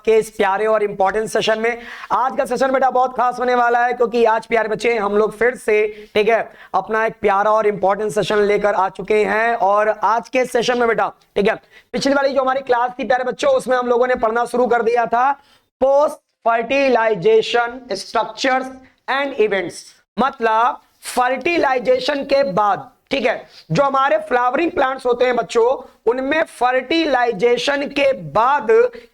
के इस प्यारे और इंपॉर्टेंट सेशन में। आज का सेशन बेटा बहुत खास होने वाला है, क्योंकि आज प्यारे बच्चे हम लोग फिर से ठीक है अपना एक प्यारा और इंपॉर्टेंट सेशन लेकर आ चुके हैं। और आज के सेशन में बेटा ठीक है पिछली वाली जो हमारी क्लास थी प्यारे बच्चों, उसमें हम लोगों ने पढ़ना शुरू कर दिया था post fertilisation structures and events. मतलब फर्टिलाइजेशन के बाद ठीक है जो हमारे फ्लावरिंग प्लांट्स होते हैं बच्चों, उनमें फर्टिलाइजेशन के बाद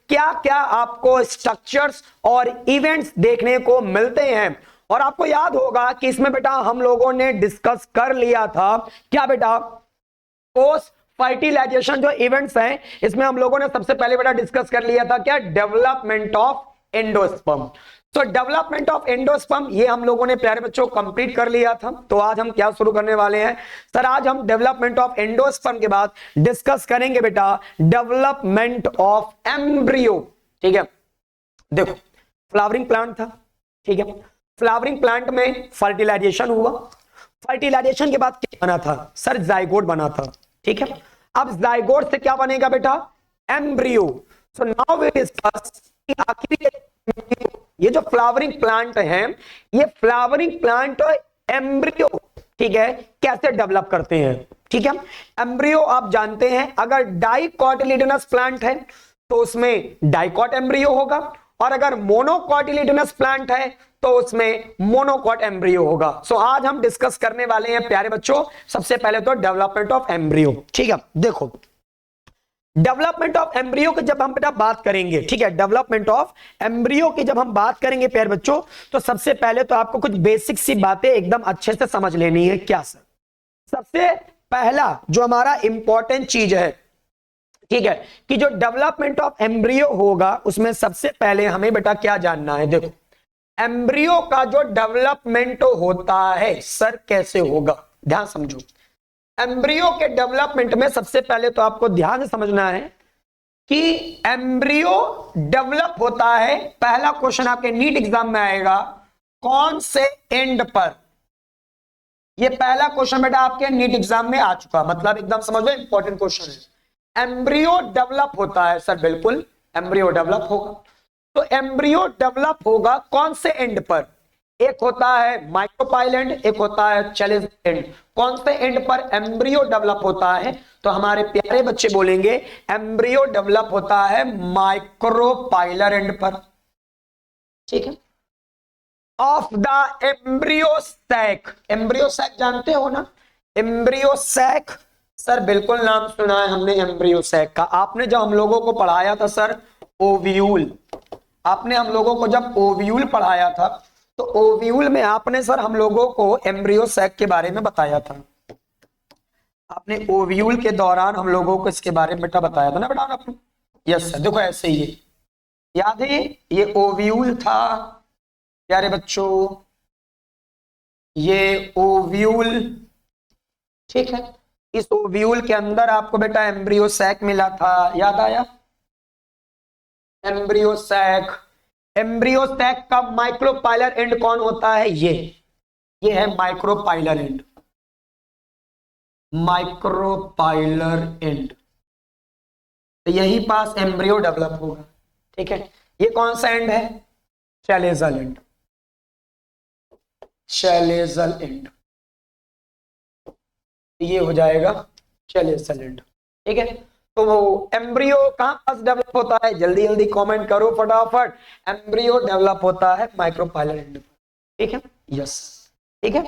क्या क्या आपको स्ट्रक्चर्स और इवेंट्स देखने को मिलते हैं। और आपको याद होगा कि इसमें बेटा हम लोगों ने डिस्कस कर लिया था क्या बेटा, पोस्ट फर्टिलाइजेशन जो इवेंट्स हैं इसमें हम लोगों ने सबसे पहले बेटा डिस्कस कर लिया था क्या, डेवलपमेंट ऑफ एंडोस्पर्म। तो डेवलपमेंट ऑफ एंडोस्पर्म ये हम लोगों ने प्यारे बच्चों कंप्लीट कर लिया था। तो आज हम क्या शुरू करने वाले हैं सर, आज हम डेवलपमेंट ऑफ एंडोस्पर्म के बाद डिस्कस करेंगे बेटा डेवलपमेंट ऑफ एम्ब्रियो। ठीक है, देखो फ्लावरिंग प्लांट था, ठीक है, फ्लावरिंग प्लांट में फर्टिलाइजेशन हुआ, फर्टिलाइजेशन के बाद क्या बना था सर, जाइगोट बना था। ठीक है, अब जाइगोट से क्या बनेगा बेटा, embryo. So now we discuss आखिर ये जो फ्लावरिंग प्लांट है, ये फ्लावरिंग प्लांट और एम्ब्रियो ठीक है कैसे डेवलप करते हैं। ठीक है, एम्ब्रियो आप जानते हैं अगर डाइकोटिलिडनस प्लांट है तो उसमें डाइकोट एम्ब्रियो होगा, और अगर मोनोकोटिलिडनस प्लांट है तो उसमें मोनोकोट एम्ब्रियो होगा। सो आज हम डिस्कस करने वाले हैं प्यारे बच्चों सबसे पहले तो डेवलपमेंट ऑफ एम्ब्रियो। ठीक है, देखो डेवलपमेंट ऑफ एम्ब्रियो की जब हम बेटा बात करेंगे, ठीक है, डेवलपमेंट ऑफ एम्ब्रियो की जब हम बात करेंगे प्यारे बच्चों, तो सबसे पहले तो आपको कुछ बेसिक सी बातें एकदम अच्छे से समझ लेनी है। क्या सर, सबसे पहला जो हमारा इंपॉर्टेंट चीज है ठीक है कि जो डेवलपमेंट ऑफ एम्ब्रियो होगा उसमें सबसे पहले हमें बेटा क्या जानना है। देखो एम्ब्रियो का जो डेवलपमेंट होता है सर कैसे होगा, ध्यान समझो। एम्ब्रियो के डेवलपमेंट में सबसे पहले तो आपको ध्यान से समझना है कि एम्ब्रियो डेवलप होता है, पहला क्वेश्चन आपके नीट एग्जाम में आएगा, कौन से एंड पर। ये पहला क्वेश्चन बेटा आपके नीट एग्जाम में आ चुका, मतलब एकदम समझो इंपॉर्टेंट क्वेश्चन है। एम्ब्रियो डेवलप होता है सर, बिल्कुल एम्ब्रियो डेवलप होगा। तो एम्ब्रियो डेवलप होगा कौन से एंड पर, एक होता है माइक्रोपाइल एंड, एक होता है चैलेंज एंड। कौन से एंड पर एम्ब्रियो डेवलप होता है, तो हमारे प्यारे बच्चे बोलेंगे एम्ब्रियो डेवलप होता है माइक्रोपाइलर एंड पर। ठीक है, of the embryo sac. Embryo sac जानते हो ना, एम्ब्रियो सैक सर बिल्कुल नाम सुना है हमने एम्ब्रियो सैक का। आपने जब हम लोगों को पढ़ाया था सर ओव्यूल, आपने हम लोगों को जब ओव्यूल पढ़ाया था तो ओव्यूल में आपने सर हम लोगों को एम्ब्रियो सैक के बारे में बताया था। आपने ओव्यूल के दौरान हम लोगों को इसके बारे में बेटा बताया था ना बेटा आपने। यस सर, देखो ऐसे ही है, याद है ये ओव्यूल था प्यारे बच्चों, ये ओव्यूल। ठीक है, इस ओव्यूल के अंदर आपको बेटा एम्ब्रियो सैक मिला था, याद आया एम्ब्रियो सैक। एम्ब्रियो सैक का माइक्रोपाइलर एंड कौन होता है, ये है माइक्रोपाइलर एंड, माइक्रोपाइलर एंड। तो यही पास एम्ब्रियो डेवलप होगा। ठीक है, ये कौन सा एंड है, चैलेजल एंड, चैलेजल एंड, ये हो जाएगा चैलेजल एंड। ठीक है, तो वो एम्ब्रियो कहां पास डेवलप होता है, जल्दी जल्दी कमेंट करो फटाफट। एम्ब्रियो डेवलप होता है माइक्रोपाइलर एंड पर। ठीक है, यस, ठीक है,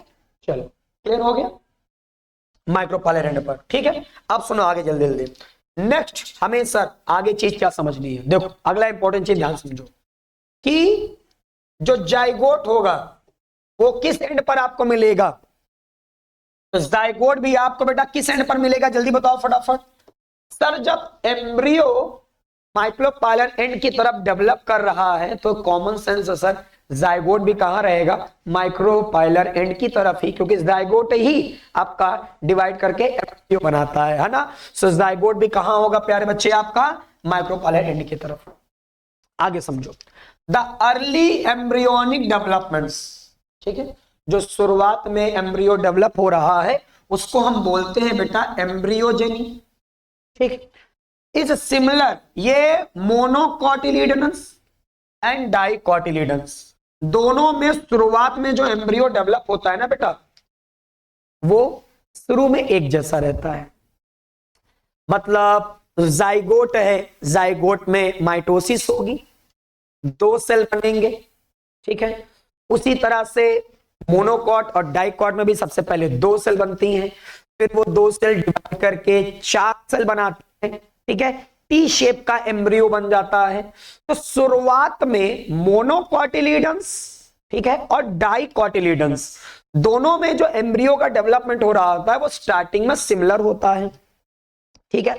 चलो क्लियर हो गया माइक्रोपाइलर एंड पर। ठीक है, अब सुनो आगे जल्दी जल्दी। नेक्स्ट हमें सर आगे चीज क्या समझनी है, देखो अगला इंपॉर्टेंट चीज ध्यान समझो कि जो जाइगोट होगा वो किस एंड पर आपको मिलेगा। तो जाइगोट भी आपको बेटा किस एंड पर मिलेगा, जल्दी बताओ फटाफट सर। जब एम्ब्रियो माइक्रोपाइलर एंड की तरफ डेवलप कर रहा है तो कॉमन सेंस सर जाइगोट भी कहां रहेगा, माइक्रोपाइलर एंड की तरफ ही, क्योंकि जाइगोट ही आपका डिवाइड करके एम्ब्रियो बनाता है ना। सो जाइगोट भी कहां होगा प्यारे बच्चे, आपका माइक्रोपाइलर एंड की तरफ। आगे समझो, द अर्ली एम्ब्रियोनिक डेवलपमेंट्स। ठीक है, जो शुरुआत में एम्ब्रियो डेवलप हो रहा है उसको हम बोलते हैं बेटा एम्ब्रियोजेनी। ठीक, इज सिमिलर, ये मोनोकॉटिलिडनस एंड डाइकॉटिलिडनस दोनों में शुरुआत में जो एम्ब्रियो डेवलप होता है ना बेटा, वो शुरू में एक जैसा रहता है। मतलब जाइगोट है, जाइगोट में माइटोसिस होगी, 2 सेल बनेंगे, ठीक है। उसी तरह से मोनोकॉट और डाइकॉट में भी सबसे पहले 2 सेल बनती हैं, फिर वो 2 सेल डिवाइड करके 4 सेल बनाते हैं, ठीक है। टी शेप का एम्ब्रियो बन जाता है। तो शुरुआत में मोनोकॉटिलिडन्स, ठीक है, और डाइकॉटिलिडन्स दोनों में जो एम्ब्रियो का डेवलपमेंट हो रहा होता है वो स्टार्टिंग में सिमिलर होता है, ठीक है।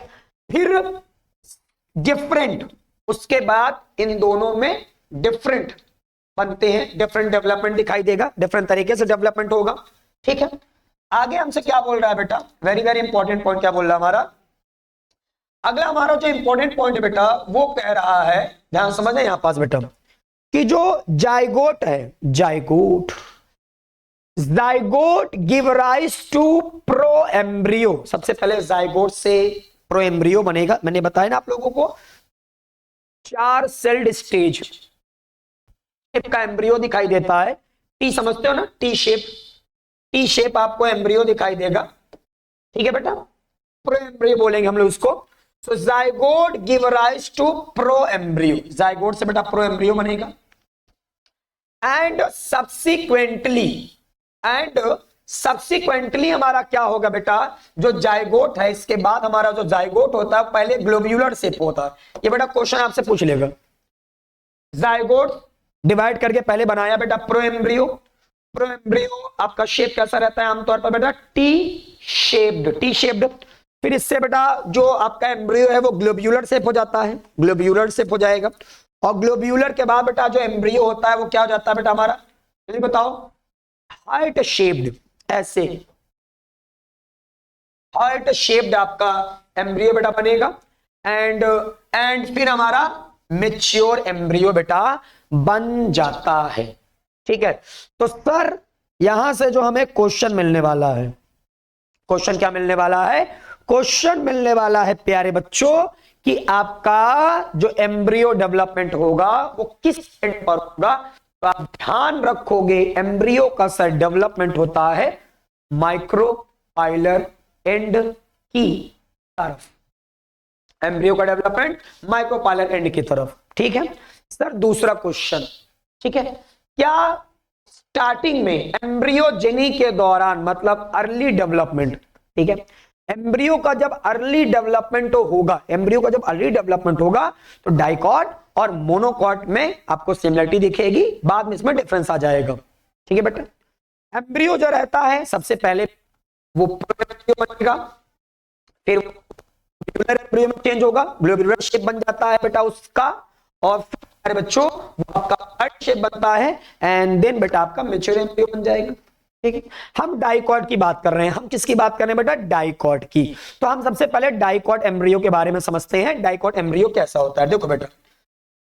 फिर डिफरेंट, उसके बाद इन दोनों में डिफरेंट बनते हैं, डिफरेंट डेवलपमेंट दिखाई देगा, डिफरेंट तरीके से डेवलपमेंट होगा, ठीक है। आगे हमसे क्या बोल रहा है बेटा, वेरी वेरी इंपॉर्टेंट पॉइंट क्या बोल रहा है हमारा, अगला हमारा जो इंपॉर्टेंट पॉइंट है बेटा वो कह रहा है, ध्यान समझे यहां पास बेटा, कि जो जाइगोट है, zygote zygote give rise to proembryo. सबसे पहले जाइगोट से प्रो एम्ब्रियो बनेगा। मैंने बताया ना आप लोगों को 4 सेल्ड स्टेज का एम्ब्रियो दिखाई देता है। टी समझते हो ना, टी शेप, टी शेप आपको एम्ब्रियो दिखाई देगा, ठीक है बेटा, प्रो एम्ब्रियो बोलेंगे हम लोग उसको। So zygote give rise to proembryo, zygote से बेटा प्रो एम्ब्रियो बनेगा। एंड सब्सिक्वेंटली हमारा क्या होगा बेटा, जो जाइगोट है इसके बाद हमारा जो जाइगोट होता है पहले ग्लोब्यूलर शेप होता है। ये बेटा क्वेश्चन आपसे पूछ लेगा, जाइगोट डिवाइड करके पहले बनाया बेटा प्रो एम्ब्रियो, प्रो एम्ब्रियो आपका शेप कैसा रहता है आमतौर पर बेटा, टी शेप्ड, टी शेप्ड। फिर इससे बेटा जो आपका एम्ब्रियो है वो ग्लोब्यूलर शेप हो जाता है, ग्लोब्यूलर शेप हो जाएगा। और ग्लोब्यूलर के बाद बेटा जो एम्ब्रियो होता है वो क्या हो जाता है बेटा हमारा, जल्दी बताओ, हार्ट शेप्ड, ऐसे हार्ट शेप्ड आपका एम्ब्रियो बेटा बनेगा। एंड फिर हमारा मैच्योर एम्ब्रियो बेटा बन जाता है, ठीक है। तो सर यहां से जो हमें क्वेश्चन मिलने वाला है, क्वेश्चन क्या मिलने वाला है, क्वेश्चन मिलने वाला है प्यारे बच्चों कि आपका जो एम्ब्रियो डेवलपमेंट होगा वो किस एंड पर होगा। तो आप ध्यान रखोगे एम्ब्रियो का सर डेवलपमेंट होता है माइक्रोपाइलर एंड की तरफ, एम्ब्रियो का डेवलपमेंट माइक्रोपाइलर एंड की तरफ, ठीक है। सर दूसरा क्वेश्चन, ठीक है, क्या स्टार्टिंग में एम्ब्रियोजेनी के दौरान, मतलब अर्ली डेवलपमेंट, ठीक है, एम्ब्रियो का जब अर्ली डेवलपमेंट होगा, एम्ब्रियो का जब अर्ली डेवलपमेंट होगा तो डाइकॉट और मोनोकॉट में आपको सिमिलरिटी दिखेगी, बाद में इसमें डिफरेंस आ जाएगा, ठीक है बेटा। एम्ब्रियो जो रहता है सबसे पहले वो बनेगा, फिर ग्लोब्यूलर एम्ब्रियो में चेंज होगा, ग्लोब्यूलर शेप बन जाता है बेटा उसका, और फिर बच्चों आपका हार्ट शेप बनता है, एंड देन बेटा आपका मैच्योर एम्ब्रियो बन जाएगा, ठीक है। हम डाइकॉट की बात कर रहे हैं, हम किसकी बात कर रहे हैं बेटा, डाइकॉट की। तो हम सबसे पहले डाइकॉट एम्ब्रियो के बारे में समझते हैं, डाइकॉट एम्ब्रियो कैसा होता है। देखो बेटा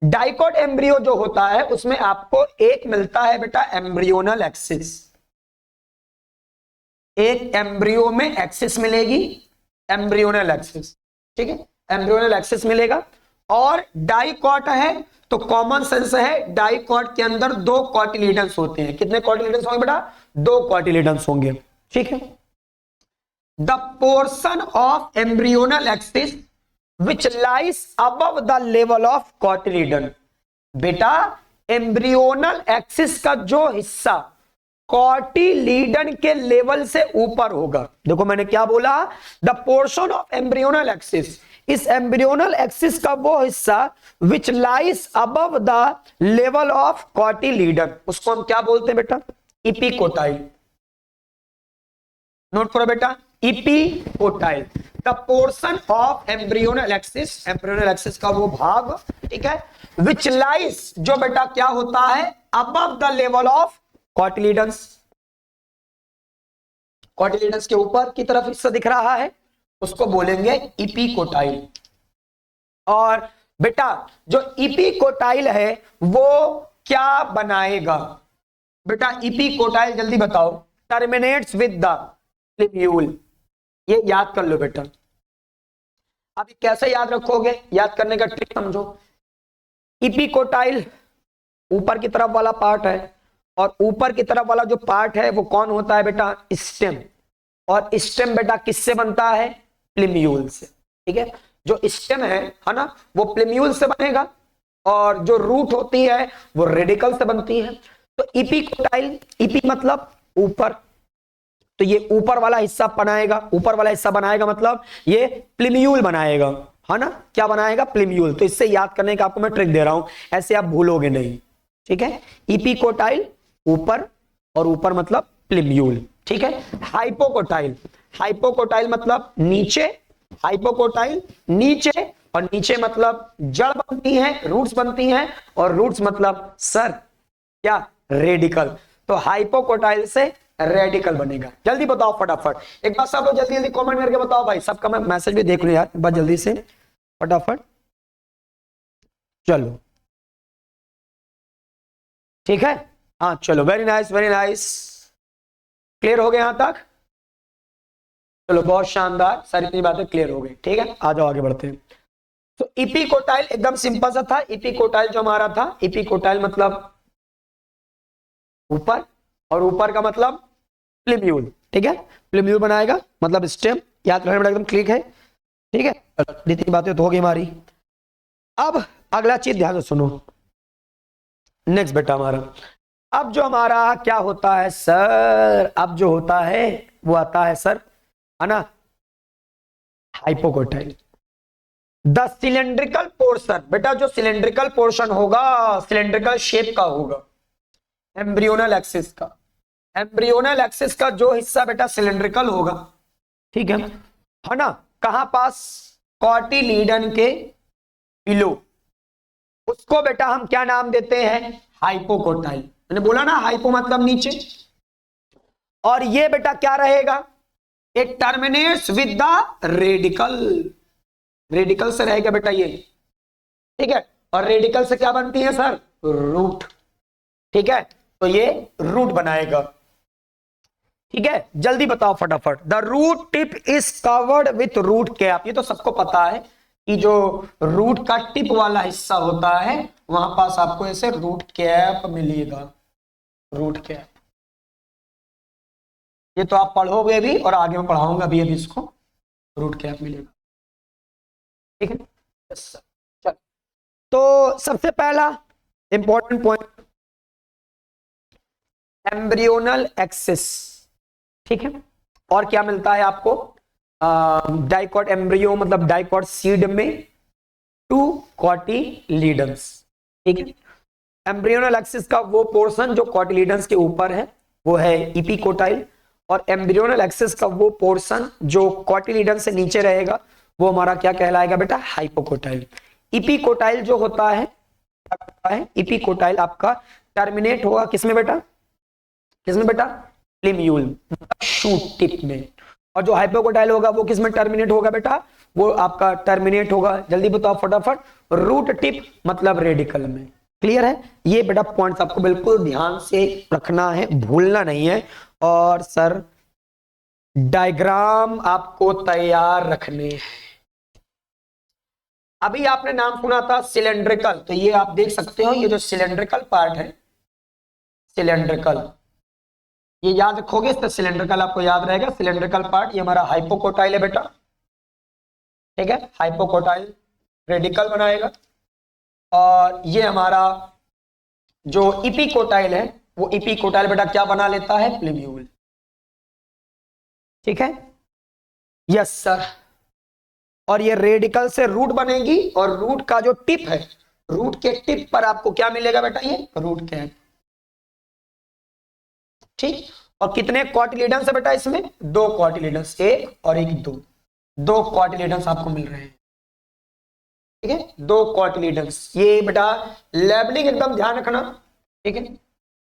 डाइकॉट एम्ब्रियो जो होता है उसमें आपको एक मिलता है बेटा एम्ब्रियोनल एक्सिस, एक एम्ब्रियो में एक्सिस मिलेगी, एम्ब्रियोनल एक्सिस, ठीक है, एम्ब्रियोनल एक्सिस मिलेगा। और डाइकॉट है तो कॉमन सेंस है, डाइकॉट के अंदर 2 कॉटिलिडन्स होते हैं। कितने कॉटिलिडन्स होंगे बेटा, 2 कॉटिलिडन्स होंगे, ठीक है। The portion of embryonal axis which lies above the level of cotyledon, बेटा एम्ब्रियोनल एक्सिस का जो हिस्सा कॉटिलीडन के लेवल से ऊपर होगा। देखो मैंने क्या बोला, the portion of embryonal axis, इस एम्ब्रियोनल एक्सिस का वो हिस्सा which lies above the level of cotyledon, उसको हम क्या बोलते हैं बेटा, इपिकोटाइल। नोट करो बेटा, epicotyl, the portion of embryonal axis, embryonal axis का वो भाग, ठीक है, विच लाइज जो बेटा क्या होता है above the level of cotyledons, cotyledons के ऊपर की तरफ हिस्सा दिख रहा है उसको बोलेंगे इपिकोटाइल। और बेटा जो इपिकोटाइल है वो क्या बनाएगा बेटा, इपिकोटाइल जल्दी बताओ, टर्मिनेट्स विद द लिब्यूल, ये याद कर लो बेटा। अब कैसे याद रखोगे, याद करने का ट्रिक समझो। इपिकोटाइल ऊपर की तरफ वाला पार्ट है, और ऊपर की तरफ वाला जो पार्ट है वो कौन होता है बेटा, स्टेम। और स्टेम बेटा किससे बनता है, प्लिम्यूल से। ठीक है, जो स्टेम है ना, वो प्लिम्यूल से बनेगा, और जो रूट होती है वो रेडिकल से बनती है। तो इपिकोटाइल, इपी मतलब ऊपर, तो ये ऊपर वाला हिस्सा बनाएगा, ऊपर वाला हिस्सा बनाएगा मतलब ये प्लिम्यूल बनाएगा, है ना, क्या बनाएगा, प्लिम्यूल। तो इससे याद करने का आपको मैं ट्रिक दे रहा हूं, ऐसे आप भूलोगे नहीं। ठीक है, इपिकोटाइल ऊपर, और ऊपर मतलब प्लिम्यूल। ठीक है, हाइपोकोटाइल, हाइपोकोटाइल मतलब नीचे, हाइपोकोटाइल नीचे, और नीचे मतलब जड़ बनती है, रूट्स बनती हैं, और रूट्स मतलब सर क्या, रेडिकल। तो हाइपोकोटाइल से रेडिकल बनेगा। जल्दी बताओ फटाफट, एक बार सब लोग जल्दी जल्दी कमेंट करके बताओ भाई, सबका मैं मैसेज भी देख लूं यार, एक बार जल्दी से फटाफट। चलो ठीक है, हाँ चलो, very nice very nice, clear हो गया यहां तक। चलो बहुत शानदार, सारी इतनी बातें क्लियर हो गई। ठीक है, आ जाओ आगे बढ़ते हैं। तो इपिकोटाइल एकदम सिंपल सा था। इपिकोटाइल जो हमारा था, इपिकोटाइल मतलब ऊपर, और ऊपर का मतलब प्लिम्यूल। ठीक है, प्लिम्यूल बनाएगा मतलब स्टेम, याद रखने में एकदम क्लिक है। ठीक है, इतनी बातें तो होगी हमारी। अब अगला चीज ध्यान से सुनो, नेक्स्ट बेटा हमारा, अब जो हमारा क्या होता है सर, अब जो होता है वो आता है सर, है ना, हाइपोकोटाइल। द सिलेंड्रिकल पोर्शन, बेटा जो सिलेंड्रिकल पोर्शन होगा, सिलेंड्रिकल शेप का होगा, एम्ब्रियोनल एक्सिस का, एम्ब्रियोनल एक्सिस का जो हिस्सा बेटा सिलेंड्रिकल होगा, ठीक है ना, कहां पास, कॉटिलीडन के बिलो, उसको बेटा हम क्या नाम देते हैं, हाइपोकोटाइल। मैंने बोला ना, हाइपो मतलब नीचे, और ये बेटा क्या रहेगा, एक terminates with the radical, radical से रहेगा बेटा ये। ठीक है, और रेडिकल से क्या बनती है सर, रूट। ठीक है, तो ये रूट बनाएगा। ठीक है, जल्दी बताओ फटाफट, the root tip is covered with root cap. ये तो सबको पता है कि जो रूट का टिप वाला हिस्सा होता है वहां पास आपको ऐसे रूट कैप मिलेगा, रूट कैप। ये तो आप पढ़ोगे भी, और आगे मैं पढ़ाऊंगा भी अभी इसको, रूट कैप मिलेगा। ठीक है, चल, तो सबसे पहला इंपॉर्टेंट पॉइंट, एम्ब्रियोनल एक्सिस। ठीक है, और क्या मिलता है आपको, डाइकॉट एम्ब्रियो मतलब डाइकॉट सीड में 2 कॉटिलीडन्स। ठीक है, एम्ब्रियोनल एक्सिस का वो पोर्शन जो कॉटिलीडन्स के ऊपर है वो है इपिकोटाइल, और एम्ब्रियोनल एक्सिस का वो पोर्शन जो कॉटिलीडन से नीचे रहेगा वो हमारा क्या कहलाएगा बेटा, हाइपोकोटाइल। इपिकोटाइल जो होता है, इपिकोटाइल आपका टर्मिनेट होगा किसमें बेटा, किसमें बेटा, प्लिम्यूल, शूट टिप में। और जो हाइपोकोटाइल होगा वो किसमें टर्मिनेट होगा बेटा, वो आपका टर्मिनेट होगा, जल्दी बताओ फटाफट, रूट टिप मतलब रेडिकल में। क्लियर है, ये बेटा पॉइंट्स आपको बिल्कुल ध्यान से रखना है, भूलना नहीं है। और सर डायग्राम आपको तैयार रखने हैं। अभी आपने नाम सुना था सिलेंड्रिकल, तो ये आप देख सकते हो, ये जो सिलेंड्रिकल पार्ट है, सिलेंड्रिकल, ये याद रखोगे, तो सिलेंड्रिकल आपको याद रहेगा, सिलेंड्रिकल पार्ट ये हमारा हाइपोकोटाइल है बेटा। ठीक है, हाइपोकोटाइल रेडिकल बनाएगा, और ये हमारा जो इपिकोटाइल है वो इपिकोटाइल बेटा क्या बना लेता है, प्लिम्यूल। ठीक है, यस सर, और ये रेडिकल से रूट बनेगी, और रूट का जो टिप है, रूट के टिप पर आपको क्या मिलेगा बेटा, ये रूट कैप। ठीक, और कितने कॉटिलीडन्स है बेटा इसमें, 2 कॉटिलीडन्स, एक और एक, दो कॉटिलीडन्स आपको मिल रहे हैं। ठीक है, 2 कॉटिलीडन्स। ये बेटा लेबलिंग एकदम ध्यान रखना। ठीक है,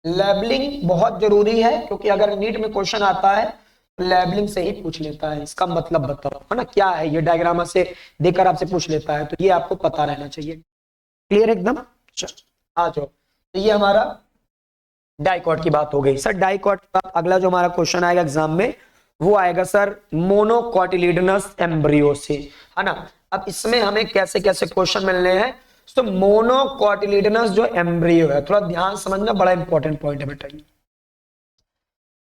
लेबलिंग बहुत जरूरी है, क्योंकि अगर नीट में क्वेश्चन आता है तो लेबलिंग से ही पूछ लेता है, इसका मतलब बताओ, है ना, क्या है ये, डायग्राम से देकर आपसे पूछ लेता है, तो ये आपको पता रहना चाहिए। क्लियर एकदम, आ जाओ। तो ये हमारा डाइकॉट की बात हो गई। सर डाइकॉट के बाद अगला जो हमारा क्वेश्चन आएगा एग्जाम में वो आएगा सर मोनोकॉटिलीडनस एम्ब्रियो से, है ना। अब इसमें हमें कैसे कैसे क्वेश्चन मिलने हैं। तो मोनोकोटिलिडनस जो एम्ब्रियो है, थोड़ा ध्यान समझना, बड़ा इंपॉर्टेंट पॉइंट है बेटा ये।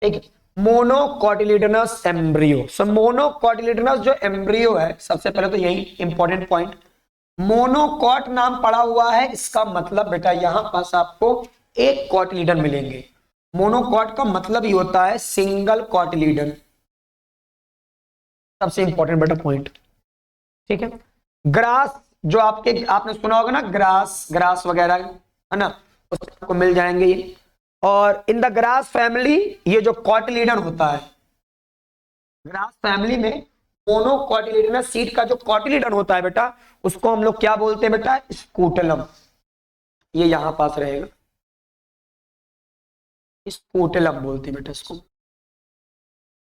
ठीक है, मोनोकोटिलिडनस एम्ब्रियो। सो मोनोकोटिलिडनस जो एम्ब्रियो है, सबसे पहले तो यही इंपॉर्टेंट पॉइंट, मोनोकॉट नाम पड़ा हुआ है, इसका मतलब बेटा यहां पास आपको एक कॉटिलिडन मिलेंगे। मोनोकॉट का मतलब ही होता है सिंगल कॉटिलिडन, सबसे इंपॉर्टेंट बेटा पॉइंट। ठीक है, ग्रास जो आपने सुना होगा ना, ग्रास वगैरह है ना, उसमें आपको मिल जाएंगे ये। और इन द ग्रास फैमिली ये जो कॉटिलिडन होता है, ग्रास फैमिली में मोनोकोटिलिडनस सीड का जो कॉटिलिडन होता है बेटा, उसको हम लोग क्या बोलते हैं बेटा, स्कूटेलम। ये यहां पास रहेगा, स्कूटेलम बोलते हैं बेटा इसको,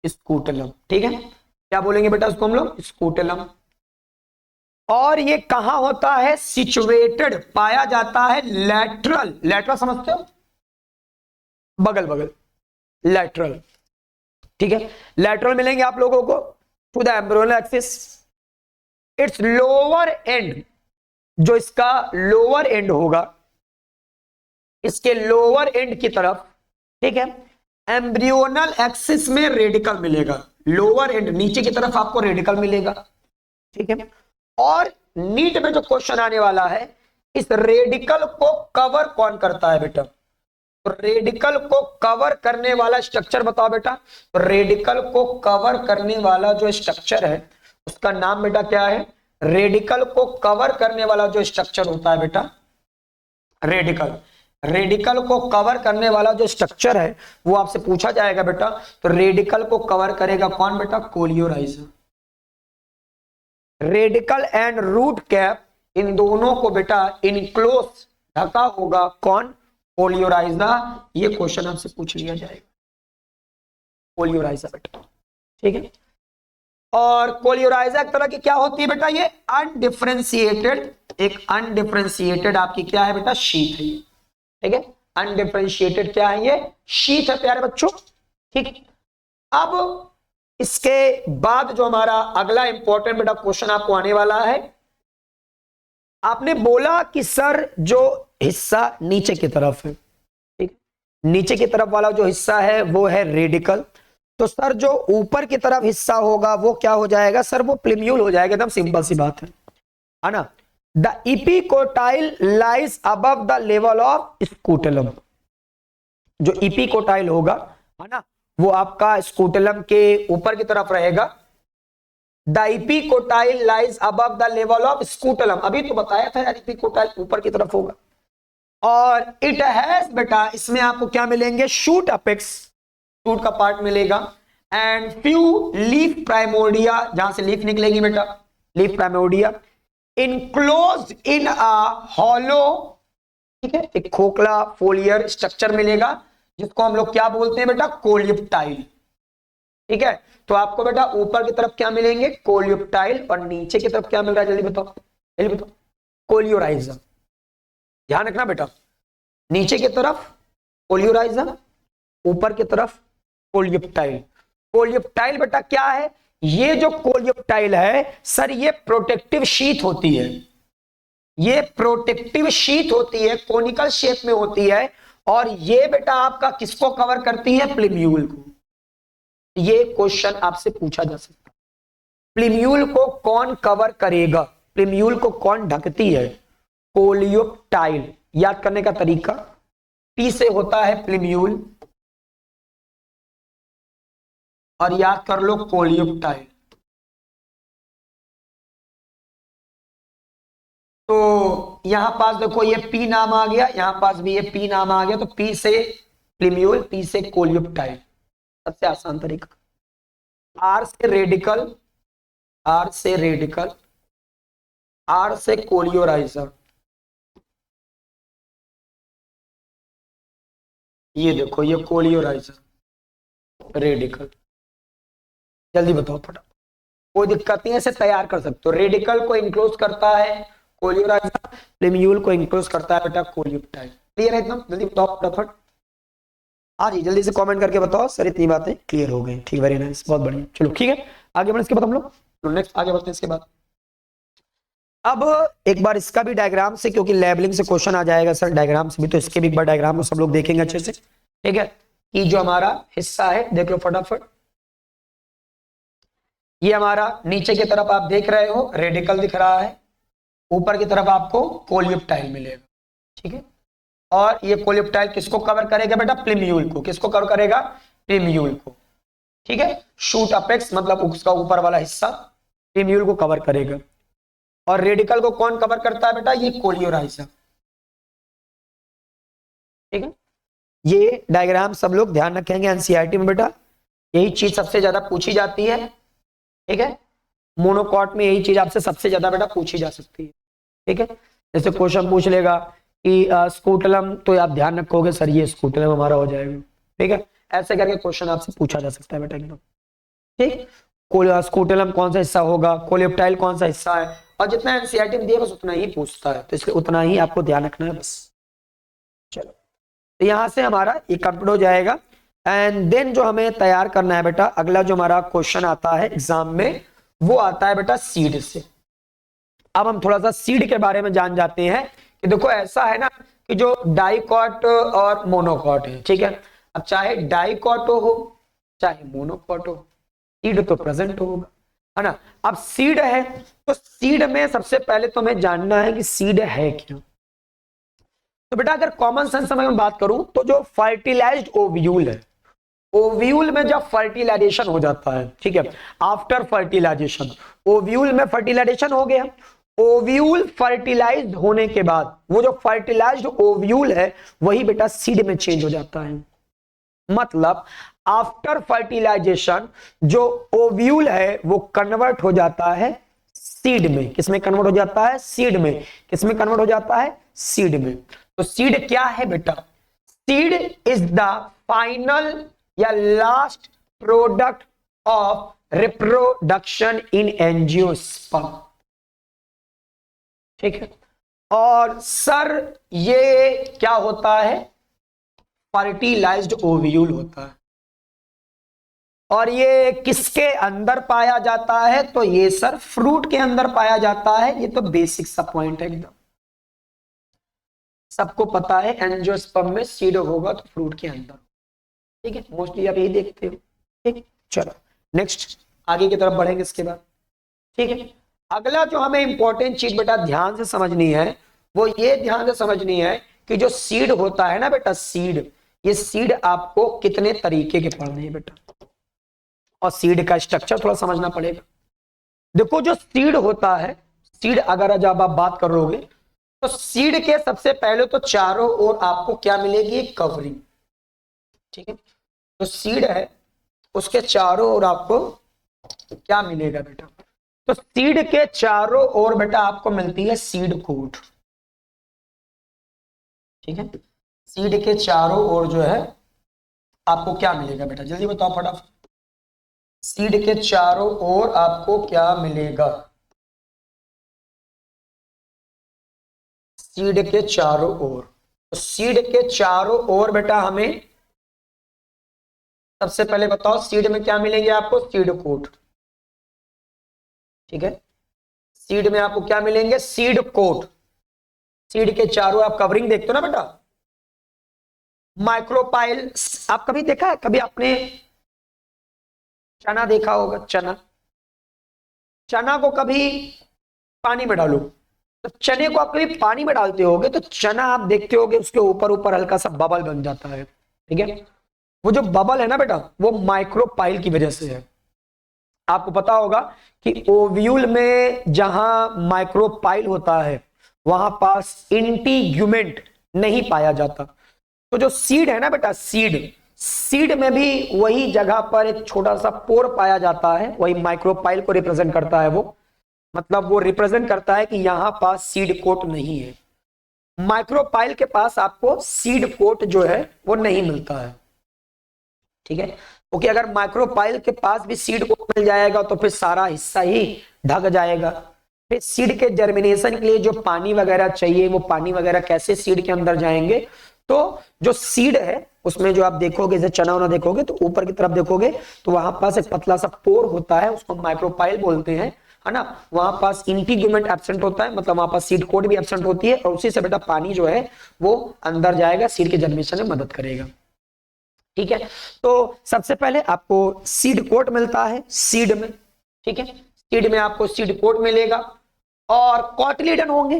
स्कूटेलम। ठीक है, क्या बोलेंगे बेटा इसको हम लोग, स्कूटेलम। और ये कहां होता है, सिचुएटेड, पाया जाता है लैटरल, लैटरल समझते हो, बगल बगल, लैटरल। ठीक है, लैटरल मिलेंगे आप लोगों को to the embryonal axis. Its lower end, जो इसका लोअर एंड होगा, इसके लोअर एंड की तरफ, ठीक है, एम्ब्रियोनल एक्सिस में रेडिकल मिलेगा। लोअर एंड नीचे की तरफ आपको रेडिकल मिलेगा। ठीक है, और नीट में जो क्वेश्चन आने वाला है, इस रेडिकल को कवर कौन करता है बेटा, तो रेडिकल को कवर करने वाला स्ट्रक्चर बताओ बेटा। तो रेडिकल को कवर करने वाला जो स्ट्रक्चर है, उसका नाम बेटा क्या है, रेडिकल को कवर करने वाला जो स्ट्रक्चर होता है बेटा, रेडिकल, रेडिकल को कवर करने वाला जो स्ट्रक्चर है वो आपसे पूछा जाएगा बेटा। तो रेडिकल को कवर करेगा कौन बेटा, कोलियोराइजर। रेडिकल एंड रूट कैप, इन दोनों को बेटा इनक्लोज, ढका होगा कौन, कोलियोराइजर। ये क्वेश्चन आपसे पूछ लिया जाएगा, कोलियोराइजर बेटा। ठीक है, और कोलियोराइजर एक तरह की क्या होती है बेटा, ये अनडिफरेंशिएटेड, एक अनडिफरेंशिएटेड आपकी क्या है बेटा, शीट है ये। ठीक है, अनडिफरेंशिएटेड क्या है, ये शीट है प्यारे बच्चों। ठीक, अब इसके बाद जो हमारा अगला इंपॉर्टेंट बेटा क्वेश्चन आपको आने वाला है, आपने बोला कि सर जो हिस्सा नीचे की तरफ है, ठीक, नीचे की तरफ वाला जो हिस्सा है वो है रेडिकल, तो सर जो ऊपर की तरफ हिस्सा होगा वो क्या हो जाएगा, सर वो प्लिम्यूल हो जाएगा। एकदम सिंपल सी बात है ना। The epicotyl lies above the level of scutellum, जो इपिकोटाइल होगा है ना, वो आपका स्कूटेलम के ऊपर की तरफ रहेगा। The epicotyl lies above the level of scutellum, अभी तो बताया था यार, इपिकोटाइल ऊपर की तरफ होगा। और इट हैज बेटा, इसमें आपको क्या मिलेंगे, शूट अपेक्स, शूट का पार्ट मिलेगा, एंड फ्यू लीफ प्राइमोर्डिया, जहां से लीफ निकलेगी बेटा, leaf primordia, enclosed in a hollow, ठीक है, एक खोखला फोलियर स्ट्रक्चर मिलेगा, जिसको हम लोग क्या बोलते हैं बेटा, कोलियोप्टाइल। ठीक है, तो आपको बेटा ऊपर की तरफ क्या मिलेंगे, कोलियोप्टाइल, और नीचे की तरफ क्या मिल रहा है, जल्दी बताओ, जल्दी बताओ, कोलियोराइजर। ध्यान रखना बेटा, नीचे की तरफ कोलियोराइजर, ऊपर की तरफ कोलियोप्टाइल। कोलियोप्टाइल बेटा क्या है, ये जो कोलियोप्टाइल है सर, ये प्रोटेक्टिव शीट होती है, ये प्रोटेक्टिव शीट होती है, कोनिकल शेप में होती है, और ये बेटा आपका किसको कवर करती है, प्लिम्यूल को। ये क्वेश्चन आपसे पूछा जा सकता है, प्लिम्यूल को कौन कवर करेगा, प्लिम्यूल को कौन ढकती है, कोलियोप्टाइल। याद करने का तरीका, पी से होता है प्लिम्यूल, और याद कर लो कोलियोप्टाइल। तो यहां पास देखो ये पी नाम आ गया, यहां पास भी ये पी नाम आ गया, तो पी से प्लिम्यूल, पी से कोलियोप्टाइल, सबसे आसान तरीका। आर से रेडिकल, आर से रेडिकल, आर से कोलियोराइजर। ये देखो ये कोलियोराइजर, रेडिकल, जल्दी बताओ फटाफट, कोई दिक्कत नहीं है, ऐसे तैयार कर सकते हो। रेडिकल को इंक्लोज करता है कोलियोराइजर, प्लिम्यूल को इंक्लोज करता है बेटा कोलियोप्टाइल। क्लियर है एकदम, जल्दी बताओ फटाफट, हाँ जी जल्दी से कमेंट करके बताओ सर, इतनी बातें क्लियर हो गई। ठीक, वेरी नाइस, बहुत बढ़िया। चलो ठीक है, आगे बढ़े इसके बाद हम लोग नेक्स्ट आगे बढ़ते हैं इसके बाद। अब एक बार इसका भी डायग्राम से, क्योंकि लेबलिंग से क्वेश्चन आ जाएगा सर डायग्राम से भी, तो इसके भी एक बार डायग्राम को सब लोग देखेंगे अच्छे से, ठीक है। कि जो हमारा हिस्सा है देख लो फटाफट, ये हमारा नीचे की तरफ आप देख रहे हो रेडिकल दिख रहा है, ऊपर की तरफ आपको कोलियोप्टाइल मिलेगा, ठीक है। और ये कोलियोप्टाइल किसको कवर करेगा बेटा? प्लिम्यूल को। किसको कवर करेगा? प्लिम्यूल को, ठीक है। शूट अपेक्स मतलब उसका ऊपर वाला हिस्सा प्लिम्यूल को कवर करेगा। और रेडिकल को कौन कवर करता है बेटा? ये कोलियोराइजा, ठीक है। ये डायग्राम सब लोग ध्यान रखेंगे एनसीईआरटी में बेटा, यही चीज सबसे ज्यादा पूछी जाती है, ठीक है। मोनोकॉट में यही चीज आपसे सबसे ज्यादा बेटा पूछी जा सकती है, ठीक है। जैसे क्वेश्चन पूछ लेगा कि स्कूटलम, तो आप ध्यान रखोगे सर ये स्कूटलम हमारा हो जाएगा, ठीक है। ऐसे करके क्वेश्चन आपसे पूछा जा सकता है बेटा एकदम, ठीक। स्कूटलम कौन सा हिस्सा होगा, कोलियोप्टाइल कौन सा हिस्सा है, और जितना एनसीईआरटी में दिया बस उतना ही पूछता है, तो इसलिए उतना ही आपको ध्यान रखना है बस। चलो, तो यहां से हमारा ये कंप्लीट हो जाएगा। एंड देन जो हमें तैयार करना है बेटा, अगला जो हमारा क्वेश्चन आता है एग्जाम में, वो आता है बेटा सीड से। अब हम थोड़ा सा सीड के बारे में जान जाते हैं कि देखो ऐसा है ना कि जो डाइकॉट और मोनोकॉट है, ठीक है। अब चाहे डाइकॉट हो चाहे मोनोकॉट हो, सीड तो प्रेजेंट होगा, है ना। अब सीड है तो सीड में सबसे पहले तो हमें जानना है कि सीड है क्या। तो बेटा अगर कॉमन सेंस में बात करूं तो जो फर्टिलाइज्ड ओव्यूल है, ओव्यूल में जब फर्टिलाइजेशन हो जाता है, ठीक है, आफ्टर फर्टिलाइजेशन ओव्यूल में फर्टिलाइजेशन हो गया, ओव्यूल फर्टिलाइज्ड होने के बाद वो जो फर्टिलाइज्ड ओव्यूल है वही बेटा सीड में चेंज हो जाता है। मतलब आफ्टर फर्टिलाइजेशन जो ओव्यूल है वो कन्वर्ट हो जाता है सीड में। किसमें कन्वर्ट हो जाता है? सीड में। किसमें कन्वर्ट हो जाता है? सीड में। तो सीड क्या है बेटा? सीड इज द फाइनल या last product of reproduction in angiosperm, ठीक है। और सर ये क्या होता है? फर्टिलाइज्ड ओव्यूल होता है। और ये किसके अंदर पाया जाता है? तो ये सर फ्रूट के अंदर पाया जाता है। ये तो बेसिक सा पॉइंट है एकदम, सबको पता है एंजियोस्पर्म में सीड होगा तो फ्रूट के अंदर, ठीक है। मोस्टली आप यही देखते हो, ठीक। चलो नेक्स्ट आगे की तरफ बढ़ेंगे इसके बाद, ठीक है। अगला जो हमें इंपॉर्टेंट चीज बेटा ध्यान से समझनी है वो ये ध्यान से समझनी है कि जो सीड होता है ना बेटा, सीड, ये सीड आपको कितने तरीके के पढ़ने हैं बेटा, और सीड का स्ट्रक्चर थोड़ा समझना पड़ेगा। देखो जो सीड होता है, सीड अगर जब आप बात करोगे तो सीड के सबसे पहले तो चारों ओर आपको क्या मिलेगी? कवरिंग, ठीक है। तो सीड है उसके चारों ओर आपको क्या मिलेगा बेटा? तो सीड के चारों ओर बेटा आपको मिलती है सीड कोट, ठीक है। सीड के चारों ओर जो है आपको क्या मिलेगा बेटा? जल्दी बताओ फटाफट। सीड के चारों ओर आपको क्या मिलेगा? सीड के चारों ओर, तो सीड के चारों ओर बेटा हमें सबसे पहले बताओ सीड में क्या मिलेंगे आपको? सीड कोट, ठीक है। सीड में आपको क्या मिलेंगे? Seed coat. सीड के चारों आप कवरिंग देखते हो ना बेटा, माइक्रोपाइल। आप कभी देखा है, कभी आपने चना देखा होगा? चना, चना को कभी पानी में डालो तो चने को आप कभी पानी में डालते होगे तो चना आप देखते होगे उसके ऊपर ऊपर हल्का सा बबल बन जाता है, ठीक है। वो जो बबल है ना बेटा वो माइक्रोपाइल की वजह से है। आपको पता होगा कि ओव्यूल में जहां माइक्रोपाइल होता है वहां पास इंटीग्यूमेंट नहीं पाया जाता। तो जो सीड है ना बेटा, सीड, सीड में भी वही जगह पर एक छोटा सा पोर पाया जाता है, वही माइक्रोपाइल को रिप्रेजेंट करता है। वो मतलब वो रिप्रेजेंट करता है कि यहां पास सीड कोट नहीं है। माइक्रोपाइल के पास आपको सीड कोट जो है वो नहीं मिलता है, ठीक है। क्योंकि अगर माइक्रोपाइल के पास भी सीड कोट मिल जाएगा तो फिर सारा हिस्सा ही ढक जाएगा। फिर सीड के जर्मिनेशन के लिए जो पानी वगैरह चाहिए वो पानी वगैरह कैसे सीड के अंदर जाएंगे? तो जो सीड है उसमें जो आप देखोगे, जैसे चना वना देखोगे तो ऊपर की तरफ देखोगे तो वहां पास एक पतला सा पोर होता है, उसको माइक्रोपाइल बोलते हैं। है ना, वहां पास इंटीग्यूमेंट एब्सेंट होता है, मतलब वहां पास सीड कोट भी एब्सेंट होती है, और उसी से बेटा पानी जो है वो अंदर जाएगा, सीड के जर्मिनेशन में मदद करेगा। ठीक है, तो सबसे पहले आपको सीड कोट मिलता है सीड में। ठीक है, सीड में आपको सीड कोट मिलेगा और कॉटिलीडन होंगे,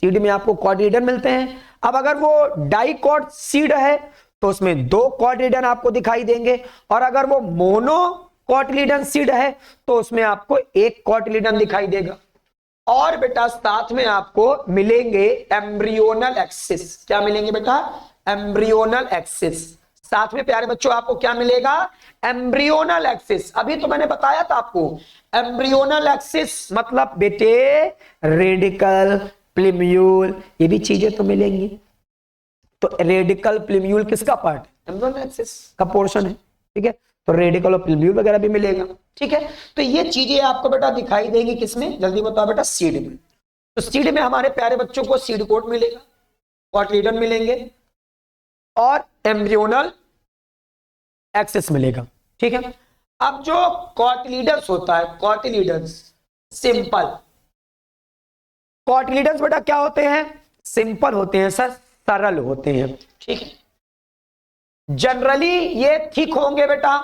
सीड में आपको कॉटिलीडन मिलते हैं। अब अगर वो डाइकॉट सीड है तो उसमें 2 कॉटिलीडन आपको दिखाई देंगे, और अगर वो मोनो कॉटिलीडन सीड है तो उसमें आपको 1 कॉटिलीडन दिखाई देगा। और बेटा साथ में आपको मिलेंगे एम्ब्रियोनल एक्सिस। क्या मिलेंगे बेटा? Embryonal axis. साथ में प्यारे बच्चों आपको क्या मिलेगा? Embryonal axis. अभी तो मैंने बताया था आपको, एम्ब्रियोनल एक्सिस मतलब बेटे रेडिकल, प्लिम्यूल, ये भी चीजें तो मिलेंगी। तो रेडिकल प्लिम्यूल किसका पार्ट है? एम्ब्रियोनल एक्सिस का पोर्शन है। ठीक है, तो रेडिकल और प्लिम्यूल वगैरह भी मिलेगा। ठीक है, तो ये चीजें आपको बेटा दिखाई देंगी किसमें? जल्दी बताओ बेटा, सीड में। तो सीड में हमारे प्यारे बच्चों को सीड कोट मिलेगा, कॉटिलीडन मिलेंगे और एम्ब्रियोनल एक्सिस मिलेगा। ठीक है, अब जो कॉटिलीडन्स होता है, कॉटिलीडन्स सिंपल, कॉटिलीडन्स बेटा क्या होते हैं? सिंपल होते हैं सर, सरल होते हैं। ठीक है, जनरली ये थिक होंगे बेटा,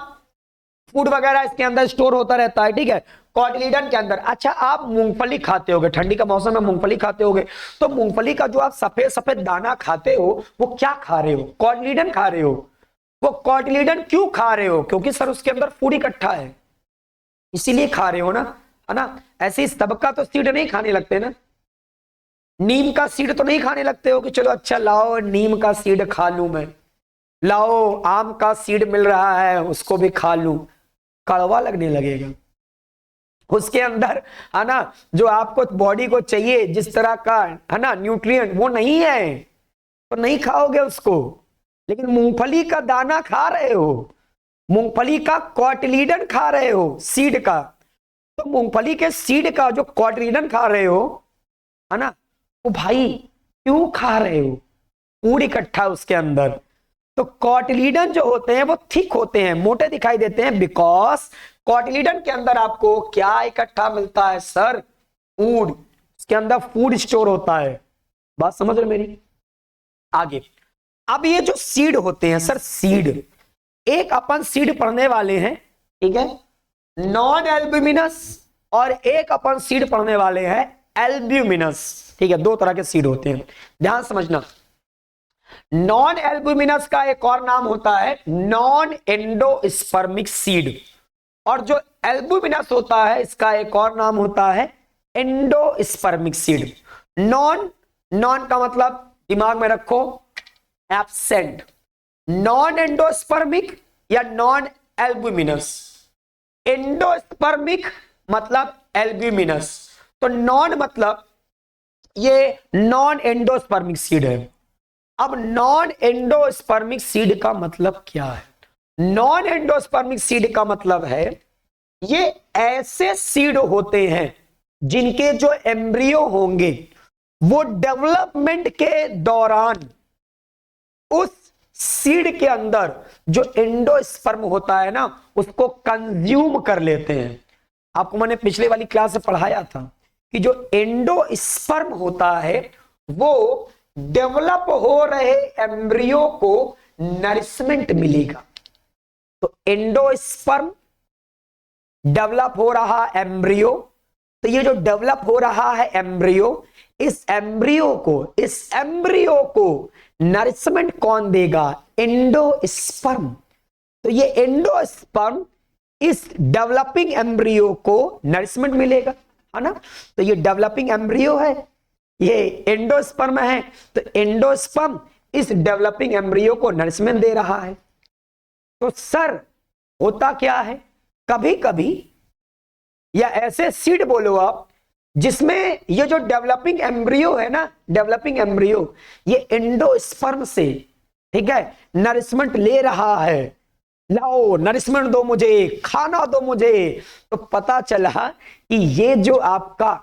फूड वगैरह इसके अंदर स्टोर होता रहता है। ठीक है, कॉटिलीडन के अंदर। अच्छा, आप मूंगफली खाते होगे, ठंडी का मौसम में मूंगफली खाते होगे, तो मूंगफली का जो आप सफेद सफेद दाना खाते हो वो क्या खा रहे हो? कॉटिलीडन खा रहे हो। वो कॉटिलीडन क्यों खा रहे हो? क्योंकि सर उसके अंदर फूड इकट्ठा है, इसीलिए खा रहे हो ना, है ना। ऐसे सबका तो सीड नहीं खाने लगते ना, नीम का सीड तो नहीं खाने लगते हो कि चलो अच्छा लाओ नीम का सीड खा लूं मैं, लाओ आम का सीड मिल रहा है उसको भी खा लूं, कड़वा लगने लगेगा। उसके अंदर है ना जो आपको बॉडी को चाहिए जिस तरह का है ना न्यूट्रिएंट वो नहीं है, तो नहीं खाओगे उसको। लेकिन मूंगफली का दाना खा रहे हो, मूंगफली का कॉटिलीडन खा रहे हो सीड का, तो मूंगफली के सीड का जो कॉटिलीडन खा रहे हो है ना, वो भाई क्यों खा रहे हो? फूड इकट्ठा उसके अंदर। तो कॉटिलीडन जो होते हैं वो थिक होते हैं, मोटे दिखाई देते हैं, बिकॉज कॉटिलीडन के अंदर आपको क्या इकट्ठा मिलता है सर? फूड। उसके अंदर फूड स्टोर होता है। बात समझ रहे मेरी? आगे अब ये जो सीड होते हैं सर, सीड, एक अपन सीड पढ़ने वाले हैं, ठीक है, नॉन एल्ब्यूमिनस, और एक अपन सीड पढ़ने वाले हैं एल्ब्यूमिनस। ठीक है, 2 तरह के सीड होते हैं, ध्यान समझना। नॉन एल्ब्यूमिनस का एक और नाम होता है नॉन एंडोस्पर्मिक सीड, और जो एल्ब्यूमिनस होता है इसका एक और नाम होता है एंडोस्पर्मिक सीड। नॉन, नॉन का मतलब दिमाग में रखो एब्सेंट, नॉन एंडोस्पर्मिक या नॉन एल्ब्यूमिनस, एंडोस्पर्मिक मतलब एल्ब्यूमिनस। तो नॉन मतलब ये नॉन एंडोस्पर्मिक सीड है। अब नॉन एंडोस्पर्मिक सीड का मतलब क्या है? नॉन एंडोस्पर्मिक सीड का मतलब है ये ऐसे सीड होते हैं जिनके जो एम्ब्रियो होंगे वो डेवलपमेंट के दौरान उस सीड के अंदर जो एंडोस्पर्म होता है ना उसको कंज्यूम कर लेते हैं। आपको मैंने पिछले वाली क्लास में पढ़ाया था कि जो एंडोस्पर्म होता है वो डेवलप हो रहे एम्ब्रियो को नरिशमेंट मिलेगा। तो एंडोस्पर्म, डेवलप हो रहा एम्ब्रियो, तो ये जो डेवलप हो रहा है एम्ब्रियो, इस एम्ब्रियो को नरिशमेंट कौन देगा? एंडोस्पर्म। तो ये एंडोस्पर्म इस डेवलपिंग एम्ब्रियो को नरिशमेंट मिलेगा, है ना। तो ये डेवलपिंग एम्ब्रियो है, ये एंडोस्पर्म है, तो एंडोस्पर्म इस डेवलपिंग एम्ब्रियो को नरिशमेंट दे रहा है। तो सर होता क्या है, कभी कभी या ऐसे सीड बोलो आप जिसमें ये जो डेवलपिंग एम्ब्रियो है ना, डेवलपिंग एम्ब्रियो ये एंडोस्पर्म से, ठीक है, नरिशमेंट ले रहा है, लाओ नरिशमेंट दो मुझे, खाना दो मुझे। तो पता चला कि ये जो आपका,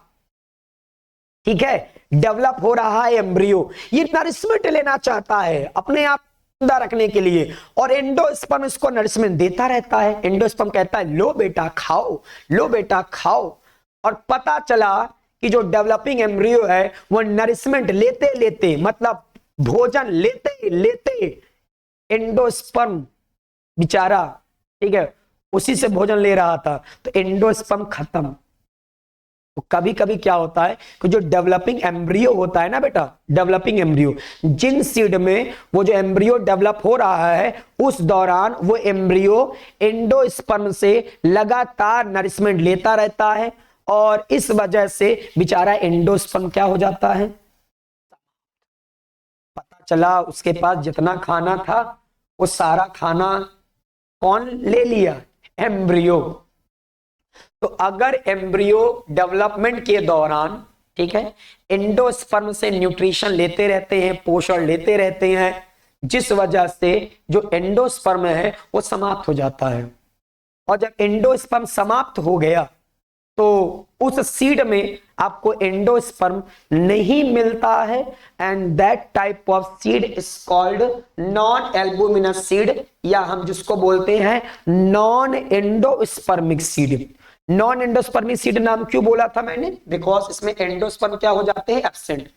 ठीक है, डेवलप हो रहा है एम्ब्रियो, ये नरिशमेंट लेना चाहता है अपने आप जिंदा रखने के लिए, और एंडोस्पर्म इसको नरिशमेंट देता रहता है। एंडोस्पर्म कहता है लो बेटा खाओ, लो बेटा खाओ। और पता चला कि जो डेवलपिंग एम्ब्रियो है वो नरिशमेंट लेते लेते, मतलब भोजन लेते लेते एंडोस्पर्म बेचारा, ठीक है, उसी से भोजन ले रहा था, तो एंडोस्पर्म खत्म। तो कभी कभी क्या होता है कि जो डेवलपिंग एम्ब्रियो होता है ना बेटा, डेवलपिंग एम्ब्रियो, जिन सीड में वो जो एम्ब्रियो डेवलप हो रहा है उस दौरान वो एम्ब्रियो एंडोस्पर्म से लगातार नरिशमेंट लेता रहता है और इस वजह से बेचारा एंडोस्पर्म क्या हो जाता है, पता चला उसके पास जितना खाना था वो सारा खाना कौन ले लिया, एम्ब्रियो। तो अगर एम्ब्रियो डेवलपमेंट के दौरान, ठीक है, एंडोस्पर्म से न्यूट्रिशन लेते रहते हैं, पोषण लेते रहते हैं, जिस वजह से जो एंडोस्पर्म है वो समाप्त हो जाता है। और जब एंडोस्पर्म समाप्त हो गया तो उस सीड में आपको एंडोस्पर्म नहीं मिलता है, and that type of seed is called non albuminous seed, या हम जिसको बोलते हैं non endospermic seed. Non endospermic seed नाम क्यों बोला था मैंने, बिकॉज इसमें एंडोस्पर्म क्या हो जाते हैं, एब्सेंट।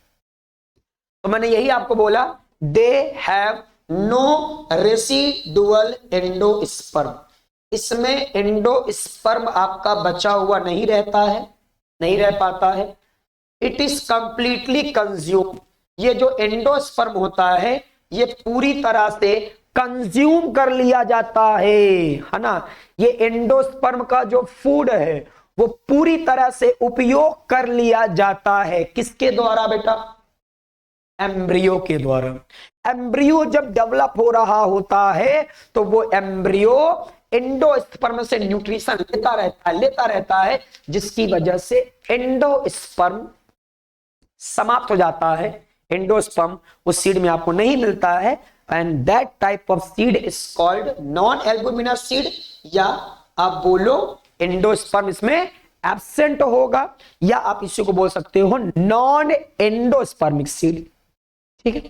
तो मैंने यही आपको बोला, they have no residual endosperm, इसमें एंडोस्पर्म आपका बचा हुआ नहीं रहता है, नहीं रह पाता है। इट इज कंप्लीटली कंज्यूम, ये जो एंडोस्पर्म होता है ये पूरी तरह से कंज्यूम कर लिया जाता है ना। ये एंडोस्पर्म का जो फूड है वो पूरी तरह से उपयोग कर लिया जाता है, किसके द्वारा बेटा, एम्ब्रियो के द्वारा। एम्ब्रियो जब डेवलप हो रहा होता है तो वो एम्ब्रियो एंडोस्पर्म से न्यूट्रिशन लेता रहता है, जिसकी वजह से एंडोस्पर्म समाप्त हो जाता है, एंडोस्पर्म उस सीड में आपको नहीं मिलता है, and that type of seed is called non albuminous seed, या आप बोलो एंडोस्पर्म इसमें एब्सेंट होगा, या आप इसी को बोल सकते हो नॉन एंडोस्पर्मिक सीड। ठीक है,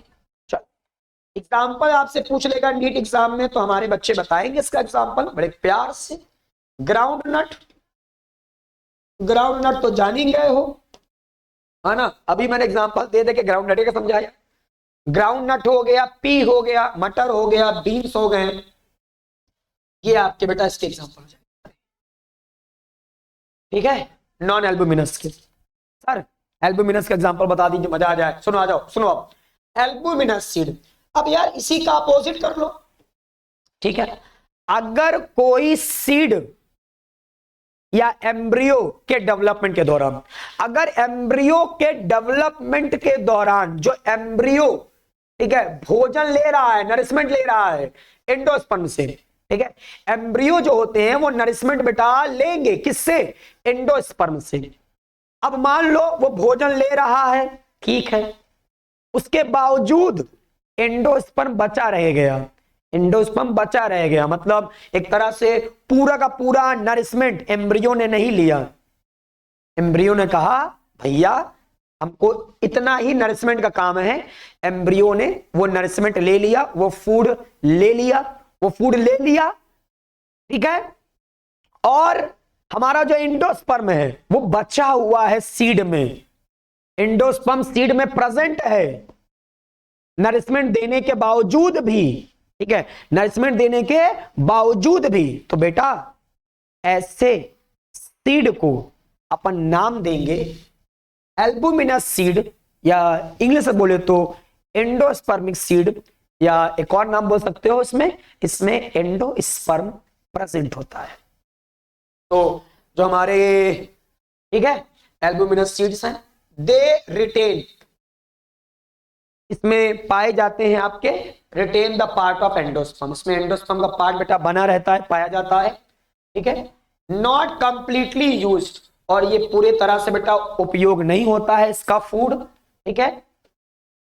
चलो एग्जाम्पल आपसे पूछ लेगा नीट एग्जाम में, तो हमारे बच्चे बताएंगे इसका एग्जाम्पल बड़े प्यार से। ग्राउंड नट, ग्राउंड नट तो जान ही गए हो, है ना, अभी मैंने एग्जाम्पल दे के ग्राउंड नट का समझाया। ग्राउंड नट हो गया, पी हो गया, मटर हो गया, बीन्स हो गए, ये आपके बेटा इसके एग्जाम्पल हो जाए। ठीक है, नॉन एल्बुमिनस के। सर एल्बुमिनस का एग्जाम्पल बता दीजिए, मजा आ जाए। सुनो, आ जाओ, सुनो अब एल्बुमिनस सीड। अब यार इसी का अपोजिट कर लो, ठीक है। अगर कोई सीड या एम्ब्रियो के डेवलपमेंट के दौरान, अगर एम्ब्रियो के डेवलपमेंट के दौरान जो एम्ब्रियो, ठीक है, भोजन ले रहा है, नरिशमेंट ले रहा है एंडोस्पर्म से, ठीक है, एम्ब्रियो जो होते हैं वो नरिशमेंट बेटा लेंगे किससे, एंडोस्पर्म से। अब मान लो वो भोजन ले रहा है, ठीक है, उसके बावजूद एंडोस्पर्म बचा रह गया, एंडोस्पर्म बचा रह गया, मतलब एक तरह से पूरा का पूरा नरिशमेंट एम्ब्रियो ने नहीं लिया। एम्ब्रियो ने कहा भैया हमको इतना ही नरिशमेंट का काम है, एम्ब्रियो ने वो नरिशमेंट ले लिया, वो फूड ले लिया, वो फूड ले लिया, ठीक है, और हमारा जो एंडोस्पर्म है वो बचा हुआ है सीड में, एंडोस्पर्म सीड में प्रेजेंट है नरिशमेंट देने के बावजूद भी, ठीक है, नरिशमेंट देने के बावजूद भी। तो बेटा ऐसे सीड को अपन नाम देंगे एल्बुमिनस सीड, या इंग्लिश में बोले तो एंडोस्पर्मिक सीड, या एक और नाम बोल सकते हो इसमें एंडोस्पर्म प्रेजेंट होता है। तो जो हमारे, ठीक है, एल्बुमिनस सीड्स हैं, दे रिटेन, इसमें पाए जाते हैं आपके, retain the part of endosperm, इसमें एंडोस्पर्म का पार्ट बेटा बना रहता है, पाया जाता है, ठीक है, नॉट कंप्लीटली यूज्ड, और ये पूरे तरह से बेटा उपयोग नहीं होता है इसका फूड, ठीक है,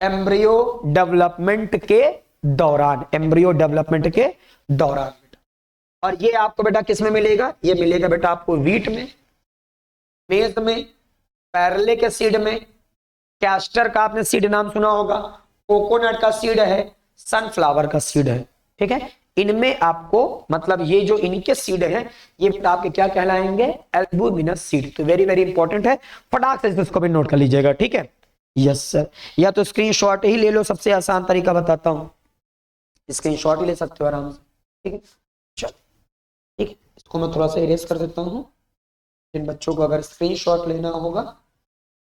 एम्ब्रियो डेवलपमेंट के दौरान, एम्ब्रियो डेवलपमेंट के दौरान बेटा। और ये आपको बेटा किस में मिलेगा, ये मिलेगा बेटा आपको व्हीट में, मेज में, पैरले के सीड में, कैस्टर का आपने सीड नाम सुना होगा, कोकोनट का सीड है, सनफ्लावर का सीड है, ठीक है, इनमें आपको मतलब ये जो इनके सीड है ये आपके क्या कहलाएंगे, एल्बुमिनस सीड। तो वेरी वेरी इंपॉर्टेंट है, फटाक से इसको भी नोट कर लीजिएगा, ठीक है। यस सर, या तो स्क्रीनशॉट ही ले लो, सबसे आसान तरीका बताता हूं, स्क्रीनशॉट ही ले सकते हो आराम से, ठीक है। चलो ठीक है, इसको मैं थोड़ा सा इरेज कर देता हूँ। इन बच्चों को अगर स्क्रीनशॉट लेना होगा,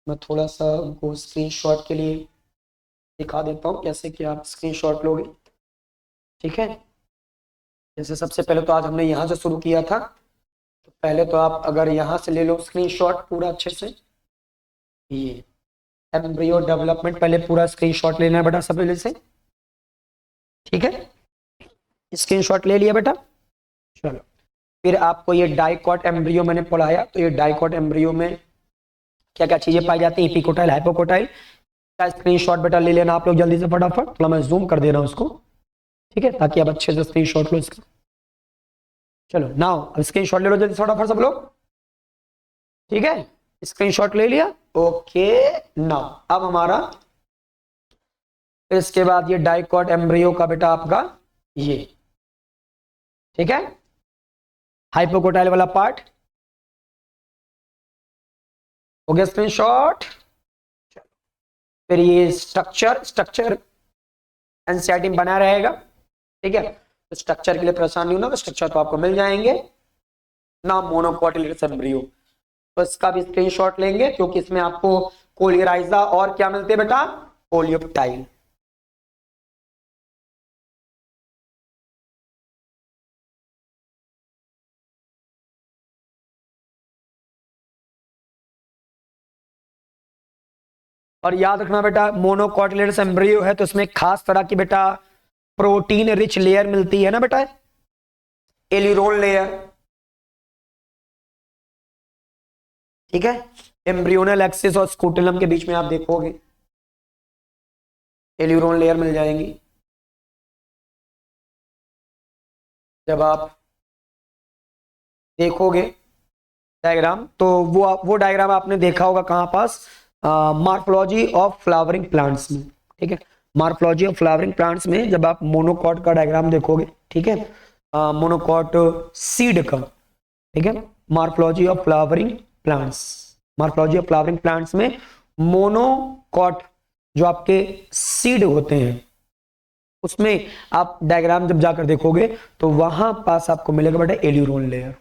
मैं थोड़ा सा उनको स्क्रीनशॉट के लिए दिखा देता हूँ कैसे कि आप स्क्रीनशॉट लोगे, ठीक है। जैसे सबसे पहले तो आज हमने यहाँ से शुरू किया था, तो पहले तो आप अगर यहाँ से ले लो स्क्रीनशॉट पूरा अच्छे से, ये एम्ब्रियो डेवलपमेंट पहले पूरा स्क्रीनशॉट लेना है बेटा सब पहले से, ठीक है। स्क्रीनशॉट ले लिया बेटा। चलो फिर आपको ये डाइकॉट एम्ब्रियो मैंने पढ़ाया, तो ये डाइकॉट एम्ब्रियो में क्या क्या चीजें पाई जाती है, एपिकोटाइल हाइपोकोटाइल का स्क्रीनशॉट बेटा ले लेना आप लोग जल्दी से फटाफट। थोड़ा मैं जूम कर दे रहा हूँ उसको, ठीक है, ताकि आप अच्छे से स्क्रीनशॉट लो इसका। चलो नाउ अब स्क्रीनशॉट ले लो जल्दी फटाफट सब लोग, ठीक है। स्क्रीनशॉट ले लिया, ओके। नाउ अब हमारा इसके बाद ये डाइकॉट एम्ब्रियो का बेटा आपका ये, ठीक है, हाइपोकोटाइल वाला पार्ट हो गया स्क्रीनशॉट। फिर ये स्ट्रक्चर एनसीईआरटी में बना रहेगा, ठीक है। तो स्ट्रक्चर के लिए परेशान नहीं होना, तो स्ट्रक्चर तो आपको मिल जाएंगे ना, मोनोकोटिलेडस एम्ब्रियो, तो इसका भी स्क्रीनशॉट लेंगे क्योंकि इसमें आपको कोलियराइजा और क्या मिलते हैं बेटा, कोलियोप्टाइल। और याद रखना बेटा मोनोकोटिलेडस एम्ब्रियो है तो इसमें खास तरह की बेटा प्रोटीन रिच लेयर मिलती है ना बेटा, एलिरोन लेयर, ठीक है। एम्ब्रियोनल एक्सिस और स्कूटेलम के बीच में आप देखोगे एलिरोन लेयर मिल जाएंगी। जब आप देखोगे डायग्राम तो वो डायग्राम आपने देखा होगा कहां पास, मॉर्फोलॉजी ऑफ फ्लावरिंग प्लांट्स में, ठीक है। मॉर्फोलॉजी ऑफ फ्लावरिंग प्लांट्स में जब आप मोनोकॉट का डायग्राम देखोगे, ठीक है, मोनोकॉट सीड का, ठीक है, morphology of flowering plants, morphology of flowering plants में मोनोकॉट जो आपके सीड होते हैं उसमें आप डायग्राम जब जाकर देखोगे तो वहां पास आपको मिलेगा बेटा एल्यूरोन लेयर।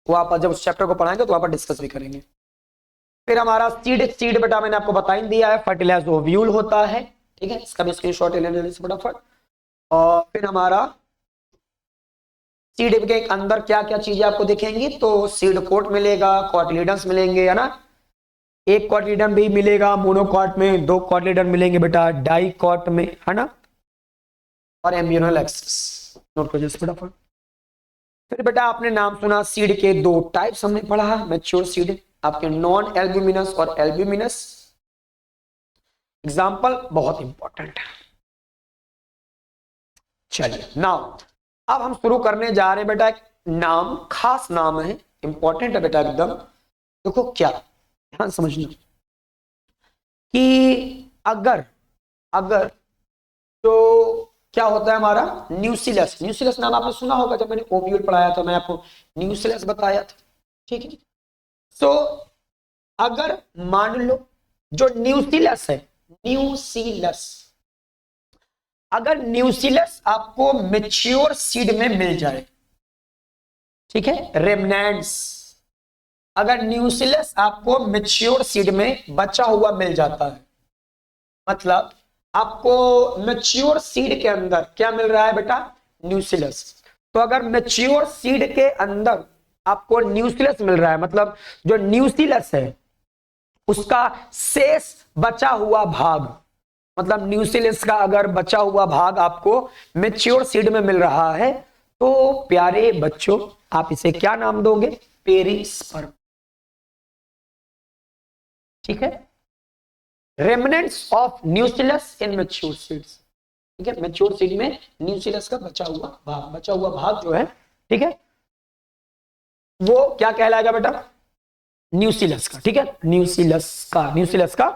वो आप जब उस चैप्टर को पढ़ाएंगे तो वहां पर डिस्कस भी करेंगे। फिर हमारा सीड बेटा मैंने आपको बता ही दिया है, फर्टिलाइज्ड ओव्यूल होता है, ठीक है, इसका भी स्क्रीनशॉट ले लेने से फटाफट। और फिर हमारा सीड के अंदर क्या क्या चीजें आपको दिखेंगी, तो सीड कोट मिलेगा, कॉटिलिडन्स मिलेंगे, है ना, एक कॉटिलिडन भी मिलेगा मोनोकॉट में, दो कॉटिलिडन मिलेंगे बेटा डाइकॉट में, है ना, और एम्ब्रियोनल एक्सिस नोट कर लीजिए फटाफट। फिर बेटा आपने नाम सुना सीड के दो टाइप्स हमने पढ़ा, मैच्योर सीड आपके नॉन एल्ब्यूमिनस और एल्ब्यूमिनस। एग्जांपल बहुत इंपॉर्टेंट है। चलिए नाउ अब हम शुरू करने जा रहे हैं बेटा, एक नाम खास नाम है, इंपॉर्टेंट है बेटा एकदम। देखो क्या, ध्यान समझना कि अगर अगर तो क्या होता है हमारा न्यूसिलस, न्यूसिलस नाम आपने सुना होगा, जब मैंने ओव्यूल पढ़ाया था मैं आपको न्यूसिलस बताया था, ठीक है। सो अगर मान लो जो न्यूसिलस है, न्यूसिलस, अगर न्यूसिलस आपको मैच्योर सीड में मिल जाए, ठीक है, रेमनेंट्स, अगर न्यूसिलस आपको मैच्योर सीड में बचा हुआ मिल जाता है, मतलब आपको मैच्योर सीड के अंदर क्या मिल रहा है बेटा, न्यूसिलस। तो अगर मैच्योर सीड के अंदर आपको न्यूसिलस मिल रहा है, मतलब जो न्यूसिलस है उसका शेष बचा हुआ भाग, मतलब न्यूसिलस का अगर बचा हुआ भाग आपको मैच्योर सीड में मिल रहा है, तो प्यारे बच्चों आप इसे क्या नाम दोगे, पेरिस्पर्म, ठीक है। Remnants of न्यूसिलस in mature seeds, ठीक है, मैच्योर सीड में न्यूसिलस का बचा हुआ भाग जो है, ठीक है, वो क्या कहलाएगा बेटा, न्यूसिलस का, ठीक है, न्यूसिलस का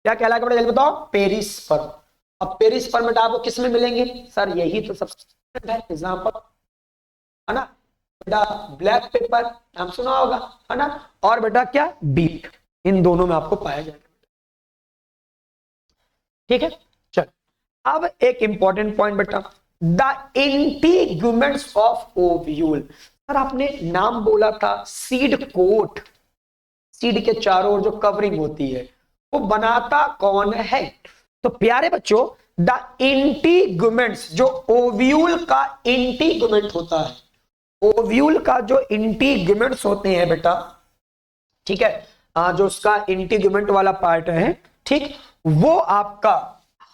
क्या कहलाएगा बेटा जल्दी बताओ, पेरिस्पर्म। अब पेरिस्पर्म बेटा आपको किस में मिलेंगे सर, यही तो सबसे एग्जाम्पल है ना बेटा, ब्लैक पेपर नाम सुना होगा है ना, और बेटा क्या बीट, इन दोनों में आपको पाया जाएगा। ठीक है, चल अब एक इंपॉर्टेंट पॉइंट बेटा, the integuments of ovule. Sir आपने नाम बोला था सीड कोट, सीड के चारों ओर जो कवरिंग होती है वो बनाता कौन है? तो प्यारे बच्चों द इंटीग्यूमेंट्स, जो ओव्यूल का इंटीग्यूमेंट होता है, ओव्यूल का जो इंटीग्यूमेंट्स होते हैं बेटा, ठीक है, जो उसका इंटीग्यूमेंट वाला पार्ट है, ठीक, वो आपका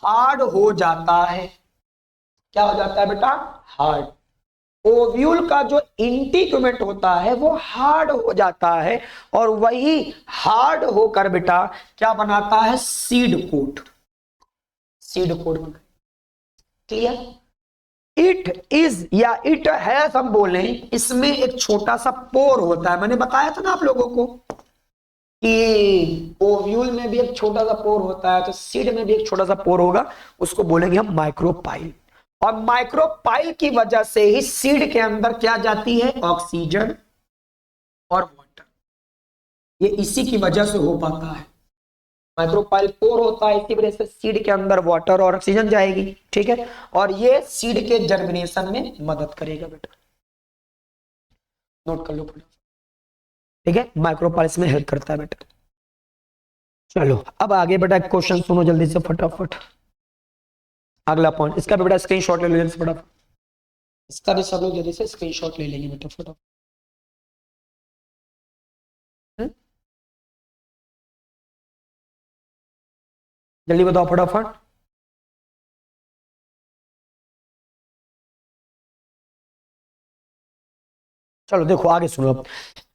हार्ड हो जाता है। क्या हो जाता है बेटा? हार्ड। ओव्यूल का जो इंटीग्यूमेंट होता है वो हार्ड हो जाता है, और वही हार्ड होकर बेटा क्या बनाता है? सीड कोट, सीड कोट बनाता। क्लियर? इट इज या इट हैज हम बोले, इसमें एक छोटा सा पोर होता है, मैंने बताया था ना आप लोगों को कि ओव्यूल में भी एक छोटा सा पोर होता है, तो सीड में भी एक छोटा सा पोर होगा, उसको बोलेंगे हम माइक्रोपाइल। और माइक्रोपाइल की वजह से ही सीड के अंदर क्या जाती है? ऑक्सीजन और वाटर। ये इसी की वजह से हो पाता है, माइक्रोपाइल पोर होता है, इसी वजह से सीड के अंदर वाटर और ऑक्सीजन जाएगी। ठीक है, और ये सीड के जर्मिनेशन में मदद करेगा बेटा, नोट कर लो बेटा। ठीक है, माइक्रोपाइल्स में हेल्प करता है बेटा। चलो अब आगे बेटा क्वेश्चन सुनो जल्दी से फटाफट। अगला पॉइंट, इसका भी बेटा स्क्रीनशॉट ले लो जल्दी से फटाफट, इसका भी सब लोग जल्दी से स्क्रीनशॉट ले लेंगे बेटा फटाफट। जल्दी बताओ फटाफट। चलो देखो आगे सुनो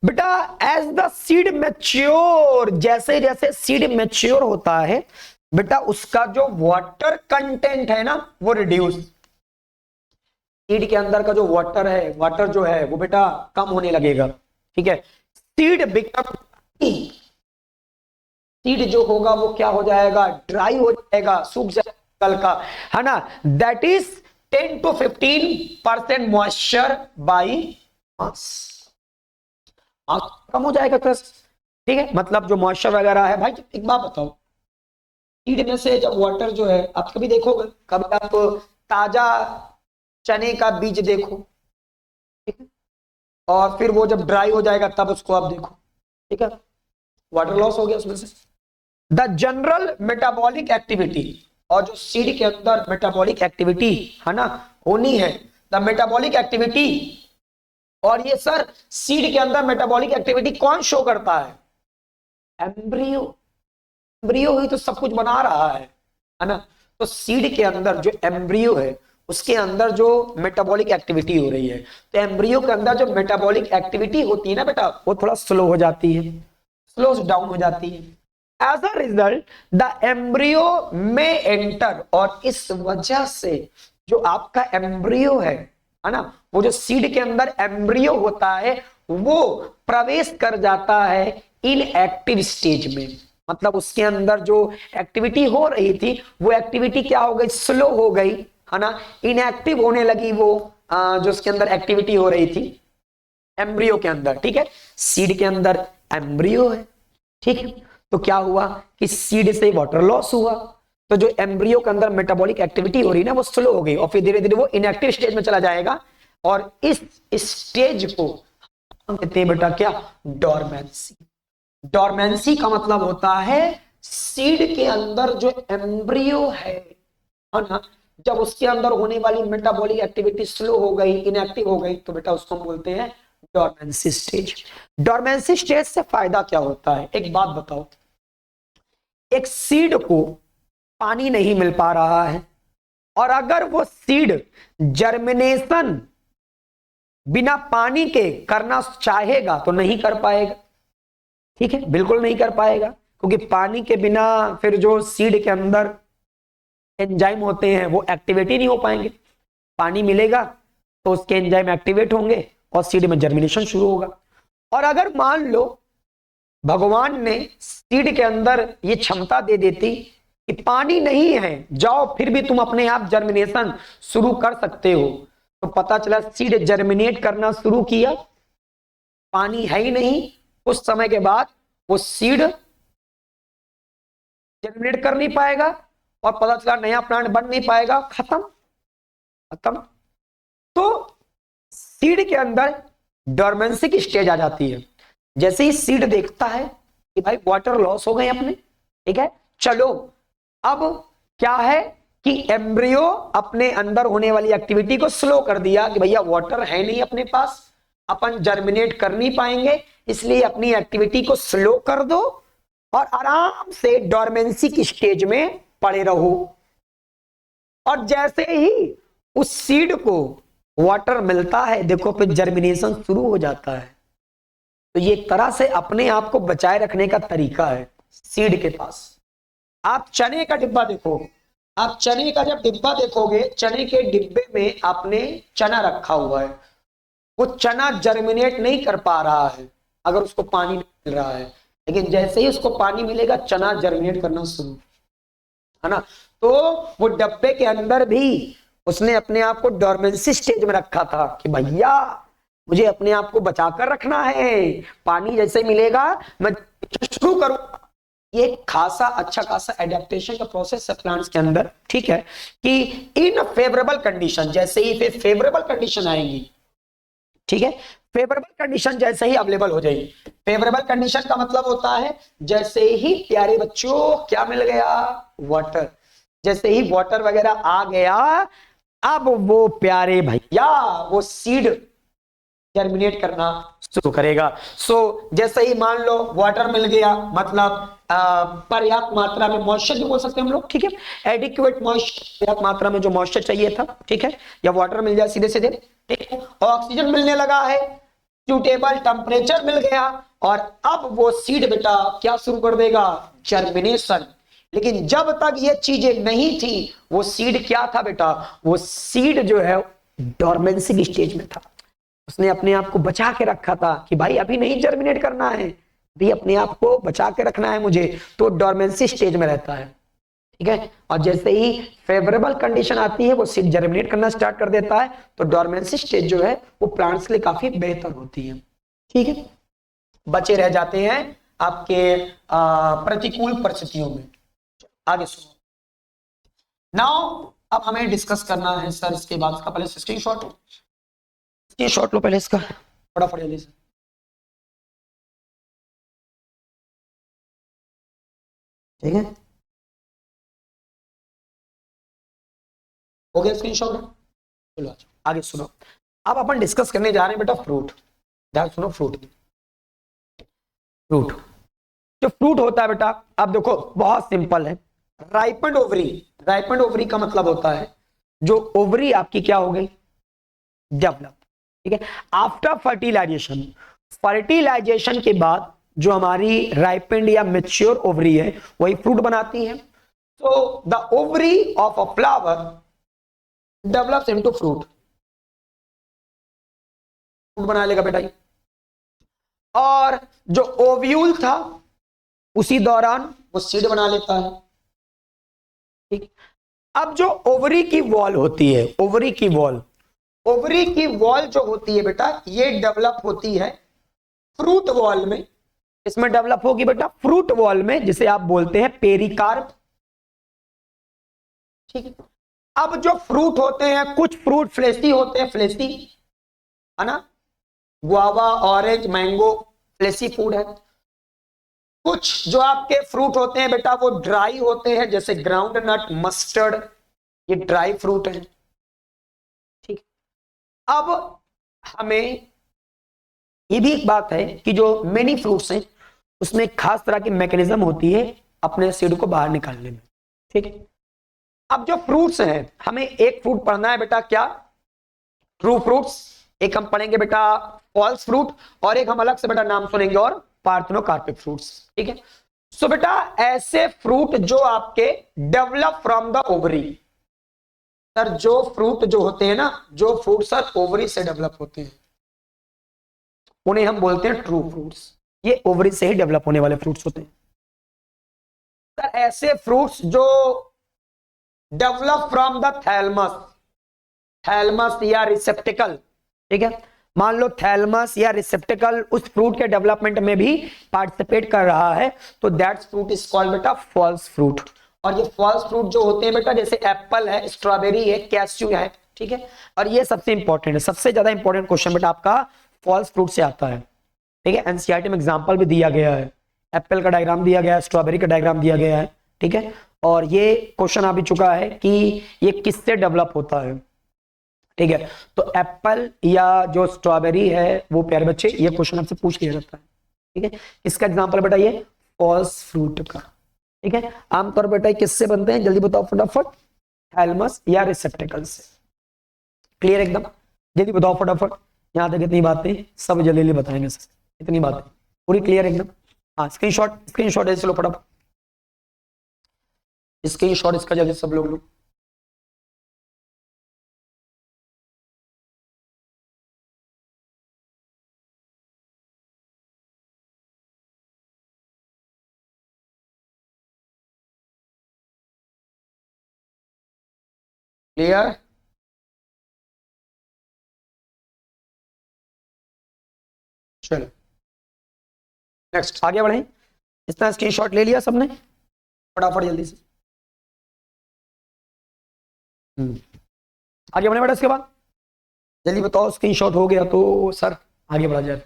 बेटा, एज द सीड मैच्योर, जैसे जैसे सीड मैच्योर होता है बेटा, उसका जो वाटर कंटेंट है ना वो रिड्यूस, सीड के अंदर का जो वाटर है, वाटर जो है वो बेटा कम होने लगेगा। ठीक है, सीड बिकम, सीड जो होगा वो क्या हो जाएगा? ड्राई हो जाएगा, सूख जाएगा कल का, है ना। That is 10 to 15% moisture by mass, कम हो जाएगा प्लस। ठीक है, मतलब जो मॉइस्चर वगैरह है, भाई एक बात बताओ, सीड में से जब वाटर जो है, आप कभी देखोगे, कभी आप ताजा चने का बीज देखो, ठीक है, और फिर वो जब ड्राई हो जाएगा तब उसको आप देखो, ठीक है, वाटर लॉस हो गया उसमें से। द जनरल मेटाबॉलिक एक्टिविटी, और जो सीड के अंदर मेटाबॉलिक एक्टिविटी है ना होनी है, द मेटाबॉलिक एक्टिविटी, और ये सर सीड के अंदर मेटाबॉलिक एक्टिविटी कौन शो करता है? एम्ब्रियो, एम्ब्रियो ही तो सब कुछ बना रहा है ना। तो सीड के अंदर जो एम्ब्रियो है उसके अंदर जो मेटाबॉलिक एक्टिविटी हो रही है, तो एम्ब्रियो के अंदर जो मेटाबॉलिक एक्टिविटी होती है ना बेटा, वो थोड़ा स्लो हो जाती है, स्लो डाउन हो जाती है। As a result the embryo में एंटर, और इस वजह से जो आपका एम्ब्रियो है ना, वो जो सीड के अंदर एम्ब्रियो होता है वो प्रवेश कर जाता है इनएक्टिव स्टेज में। मतलब उसके अंदर जो एक्टिविटी हो रही थी वो एक्टिविटी क्या हो गई? स्लो हो गई, है ना, इनएक्टिव होने लगी वो जो उसके अंदर एक्टिविटी हो रही थी एम्ब्रियो के अंदर। ठीक है, सीड के अंदर एम्ब्रियो है, ठीक है, तो क्या हुआ कि सीड से वाटर लॉस हुआ, तो जो एम्ब्रियो के अंदर मेटाबॉलिक एक्टिविटी हो रही है ना वो स्लो हो गई, और फिर धीरे धीरे वो इनएक्टिव स्टेज में चला जाएगा, और इस स्टेज को हम कहते हैं बेटा क्या? डोरमेंसी। डोरमेंसी का मतलब होता है सीड के अंदर जो एम्ब्रियो है ना, जब उसके अंदर होने वाली मेटाबॉलिक एक्टिविटी स्लो हो गई, इनएक्टिव हो गई, तो बेटा उसको हम बोलते हैं डोरमेंसी स्टेज। डोरमेंसी स्टेज से फायदा क्या होता है? एक बात बताओ, एक सीड को पानी नहीं मिल पा रहा है, और अगर वो सीड जर्मिनेशन बिना पानी के करना चाहेगा तो नहीं कर पाएगा। ठीक है, बिल्कुल नहीं कर पाएगा, क्योंकि पानी के बिना फिर जो सीड के अंदर एंजाइम होते हैं वो एक्टिवेट नहीं हो पाएंगे। पानी मिलेगा तो उसके एंजाइम एक्टिवेट होंगे और सीड में जर्मिनेशन शुरू होगा। और अगर मान लो भगवान ने सीड के अंदर ये क्षमता दे देती कि पानी नहीं है, जाओ फिर भी तुम अपने आप जर्मिनेशन शुरू कर सकते हो। तो पता चला सीड जर्मिनेट करना शुरू किया, पानी है ही नहीं, कुछ समय के बाद वो सीड जर्मिनेट कर नहीं पाएगा और पता चला नया प्लांट बन नहीं पाएगा, खत्म खत्म। तो सीड के अंदर डोरमेंसी की स्टेज आ जाती है। जैसे ही सीड देखता है कि भाई वाटर लॉस हो गए अपने, ठीक है, चलो अब क्या है कि एम्ब्रियो अपने अंदर होने वाली एक्टिविटी को स्लो कर दिया कि भैया वाटर है नहीं अपने पास, अपन जर्मिनेट कर नहीं पाएंगे, इसलिए अपनी एक्टिविटी को स्लो कर दो और आराम से डोरमेंसी की स्टेज में पड़े रहो। और जैसे ही उस सीड को वाटर मिलता है, देखो फिर जर्मिनेशन शुरू हो जाता है। तो ये एक तरह से अपने आप को बचाए रखने का तरीका है सीड के पास। आप चने का डिब्बा देखो, आप चने का जब डिब्बा देखोगे, चने के डिब्बे में आपने चना रखा हुआ है, वो चना जर्मिनेट नहीं कर पा रहा है अगर उसको पानी नहीं मिल रहा है, लेकिन जैसे ही उसको पानी मिलेगा चना जर्मिनेट करना शुरू, है ना। तो वो डब्बे के अंदर भी उसने अपने आप को डोरमेंसी स्टेज में रखा था कि भैया मुझे अपने आप को बचाकर रखना है, पानी जैसे मिलेगा मैं शुरू करूं। ये खासा अच्छा खासा एडेप्टेशन का प्रोसेस है प्लांट्स के अंदर, ठीक है, कि इन फेवरेबल कंडीशन, जैसे ही फेवरेबल कंडीशन आएंगी, ठीक है, फेवरेबल कंडीशन जैसे ही अवेलेबल हो जाएगी। फेवरेबल कंडीशन का मतलब होता है जैसे ही प्यारे बच्चों क्या मिल गया, वाटर, जैसे ही वाटर वगैरह आ गया, अब वो प्यारे भैया वो सीड जर्मिनेट करना शुरू करेगा। जैसे ही मान लो वाटर मिल गया, मतलब पर्याप्त मात्रा में मॉइस्चर भी बोल सकते हैं हम लोग, ठीक है, एडिक्वेट मॉइस्चर, पर्याप्त मात्रा में जो मॉइस्चर चाहिए था, ठीक है, या वाटर मिल जाए सीधे सीधे, ठीक है, ऑक्सीजन मिलने लगा है, सूटेबल टेम्परेचर मिल गया, और अब वो सीड बेटा क्या शुरू कर देगा, जर्मिनेशन। लेकिन जब तक ये चीजें नहीं थी, वो सीड क्या था बेटा, वो सीड जो है डोरमेंसी की स्टेज में था। उसने अपने आप को बचा के रखा था कि भाई अभी नहीं जर्मिनेट करना है, भी अपने आप को बचा के रखना है मुझे, तो डोरमेंसी स्टेज में रहता है, ठीक है। और जैसे ही फेवरेबल कंडीशन आती है वो सीड जर्मिनेट करना स्टार्ट कर देता है, तो डोरमेंसी स्टेज जो है वो प्लांट्स के लिए काफी बेहतर होती है, ठीक है, बचे रह जाते हैं आपके प्रतिकूल परिस्थितियों में। आगे सुनो नाउ, अब हमें डिस्कस करना है सर इसके बाद का, पहले स्क्रीनशॉट लो पहले इसका फटाफट जल्दी से। ठीक है, हो गया स्क्रीनशॉट, चलो आगे सुनो। अब अपन डिस्कस करने जा रहे हैं बेटा फ्रूट, ध्यान सुनो, फ्रूट जो फ्रूट होता है बेटा, अब देखो बहुत सिंपल है, राइपेंड ओवरी, राइपेंड ओवरी का मतलब होता है जो ओवरी आपकी क्या हो गई, डेवलप, ठीक है। आफ्टर फर्टिलाइजेशन, फर्टिलाइजेशन के बाद जो हमारी राइपेंड या मैच्योर ओवरी है वही फ्रूट बनाती है। तो the ovary of a flower develops into fruit, fruit बना लेगा बेटा ये। और जो ओव्यूल था उसी दौरान वो सीड बना लेता है, ठीक। अब जो ओवरी की वॉल होती है, ओवरी की वॉल, ओवरी की वॉल जो होती है बेटा ये डेवलप होती है फ्रूट वॉल में, इसमें डेवलप होगी बेटा फ्रूट वॉल में, जिसे आप बोलते हैं पेरिकार्प, ठीक है। अब जो फ्रूट होते हैं, कुछ फ्रूट फ्लेसी होते हैं, फ्लेसी है ना, guava, orange, mango fleshy food है। कुछ जो आपके फ्रूट होते हैं बेटा वो ड्राई होते हैं, जैसे ग्राउंड नट, मस्टर्ड, ये ड्राई फ्रूट है, ठीक। अब हमें ये भी एक बात है कि जो मेनी फ्रूट्स हैं उसमें खास तरह की मैकेनिज्म होती है अपने सीड को बाहर निकालने में, ठीक है। अब जो फ्रूट्स हैं, हमें एक फ्रूट पढ़ना है बेटा क्या, ट्रू फ्रूट्स, एक हम पढ़ेंगे बेटा फॉल्स फ्रूट, और एक हम अलग से बेटा नाम सुनेंगे और पार्थेनोकार्पिक फ्रूट्स, ठीक है। सो बेटा ऐसे फ्रूट जो आपके develop from the ovary, sir जो फ्रूट जो होते हैं ना, जो फ्रूट सर ओवरी से डेवलप होते हैं उन्हें हम बोलते हैं ट्रू फ्रूट्स, ये ओवरी से ही डेवलप होने वाले फ्रूट्स होते हैं। सर ऐसे फ्रूट्स जो develop from the thalamus, thalamus या रिसेप्टिकल, ठीक है, मान लो थैलमस या रिसेप्टिकल उस फ्रूट के डेवलपमेंट में भी पार्टिसिपेट कर रहा है, तो दैट फ्रूट इज कॉल्ड बेटा फॉल्स फ्रूट। और ये फॉल्स फ्रूट जो होते हैं बेटा, जैसे एप्पल है, स्ट्रॉबेरी है, कैश्यू है, ठीक है। और ये सबसे इंपॉर्टेंट है, सबसे ज्यादा इंपॉर्टेंट क्वेश्चन बेटा आपका फॉल्स फ्रूट से आता है, ठीक है। एनसीईआरटी में एग्जांपल भी दिया गया है, एप्पल का डायग्राम दिया गया है, स्ट्रॉबेरी का डायग्राम दिया गया है, ठीक है। और ये क्वेश्चन आ भी चुका है कि ये किससे डेवलप होता है, ठीक है। तो एप्पल या जो स्ट्रॉबेरी है वो प्यारे बच्चे, ये क्वेश्चन आपसे पूछ लिया जाता है, ठीक है। इसका एग्जांपल बेटा ये फॉल्स फ्रूट का, ठीक है। आमतौर पर बेटा किससे बनते हैं, जल्दी बताओ फटाफट, थैलमस या रिसेप्टिकल से। क्लियर एकदम, जल्दी बताओ फटाफट। यहाँ तक इतनी बातें सब जल्दी जल्दी बताएंगे सर, इतनी बातें पूरी क्लियर एकदम। हाँ स्क्रीनशॉट है, चलो फटाफट स्क्रीनशॉट इसका जल्दी सब लोग लो। क्लियर, चलो नेक्स्ट आगे बढ़े। इतना स्क्रीनशॉट ले लिया सबने, फटाफट जल्दी से। आगे बढ़े बेटा, इसके बाद जल्दी बताओ, स्क्रीनशॉट हो गया तो सर आगे बढ़ा जाए।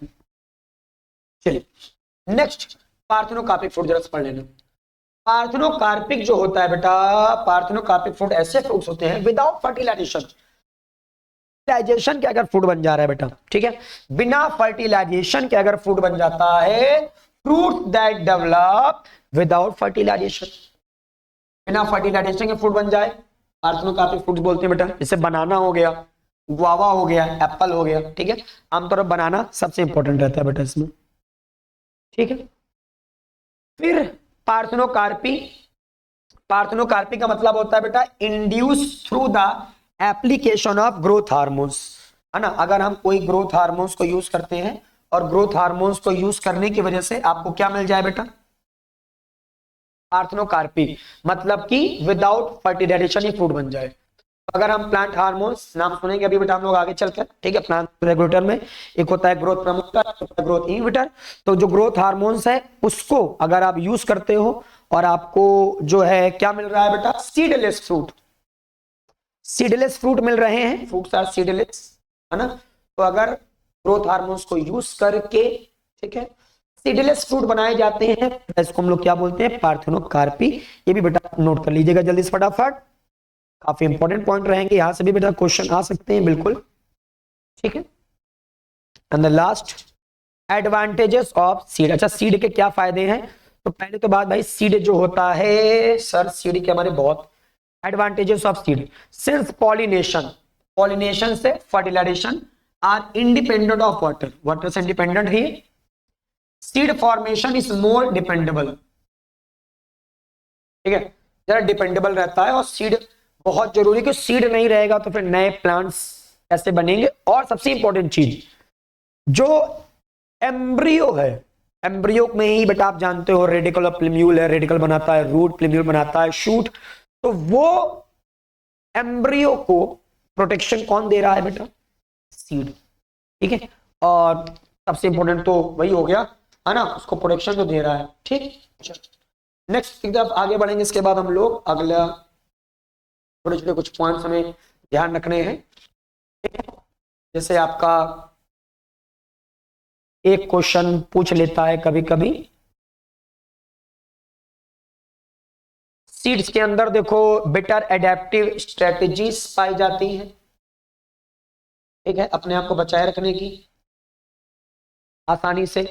चलिए नेक्स्ट, पार्थेनोकार्पिक फ्रूट जरा पढ़ लेना। पार्थेनोकार्पिक जो होता है बेटा, पार्थेनोकार्पिक फ्रूट ऐसे फ्रूट्स होते हैं विदाउट फर्टिलाइजेशन, फर्टिलाइजेशन के अगर फ्रूट बन जा रहा है बेटा, ठीक है, बिना फर्टिलाइजेशन के अगर फ्रूट बन जाता है, fruit that develop without fertilisation, बिना फर्टिलाइजेशन के फ्रूट बन जाए, पार्थेनोकार्पिक फ्रूट बोलते हैं बेटा। जैसे बनाना हो गया, गुआवा हो गया, एप्पल हो गया, ठीक है। आमतौर पर बनाना सबसे इंपॉर्टेंट रहता है बेटा इसमें, ठीक है। फिर पार्थेनोकार्पी, पार्थेनोकार्पी का मतलब होता है बेटा induce through the application of growth hormones, है ना। अगर हम कोई ग्रोथ हार्मोन्स को यूज करते हैं और ग्रोथ हार्मोन्स को यूज करने की वजह से आपको क्या मिल जाए बेटा, पार्थेनोकार्पी, मतलब कि विदाउट फर्टिलाइजेशन ही फ्रूट बन जाए। अगर हम प्लांट हार्मोन्स नाम सुनेंगे अभी बेटा हम लोग आगे चलकर, ठीक है। प्लांट रेगुलेटर में एक होता है ग्रोथ प्रमोटर, ग्रोथ इनहिबिटर। तो जो ग्रोथ हार्मोन्स है उसको अगर आप यूज करते हो और आपको जो है क्या मिल रहा है बेटा, सीडलेस फ्रूट, सीडलेस फ्रूट मिल रहे हैं, फ्रूट्स आर सीडलेस, है ना। तो अगर ग्रोथ हार्मोन्स को यूज करके, ठीक है, सीडलेस फ्रूट बनाए जाते हैं, इसको हम लोग क्या बोलते हैं, पार्थेनोकार्पी। ये भी बेटा नोट कर लीजिएगा जल्दी से फटाफट, काफी इंपॉर्टेंट पॉइंट रहेंगे, यहां से भी बेटा क्वेश्चन आ सकते हैं बिल्कुल, ठीक है। And the last, advantages of seed. अच्छा सीड के क्या फायदे हैं, तो पहले तो बात भाई, सीड जो होता है सर, सीड के हमारे बहुत advantages of seed, since pollination, pollination से fertilization are independent of water, water से इंडिपेंडेंट ही, seed formation is more dependable, ठीक है, जरा डिपेंडेबल रहता है। और सीड बहुत जरूरी, कि सीड नहीं रहेगा तो फिर नए प्लांट्स कैसे बनेंगे। और सबसे इंपॉर्टेंट चीज, जो एम्ब्रियो है, एम्ब्रियो में ही बेटा आप जानते हो रेडिकल और प्लिम्यूल है, रेडिकल बनाता है रूट, प्लिम्यूल बनाता है शूट। तो वो एम्ब्रियो को प्रोटेक्शन कौन दे रहा है बेटा, सीड, ठीक है। और सबसे इंपॉर्टेंट तो वही हो गया, है ना, उसको प्रोटेक्शन तो दे रहा है, ठीक। नेक्स्ट की तरफ आगे बढ़ेंगे, इसके बाद हम लोग अगला छोटे छोटे कुछ पॉइंट्स हमें ध्यान रखने हैं, जैसे आपका एक क्वेश्चन पूछ लेता है कभी कभी, सीड्स के अंदर देखो बेटर एडेप्टिव स्ट्रेटेजीज पाई जाती हैं, ठीक है, अपने आप को बचाए रखने की आसानी से।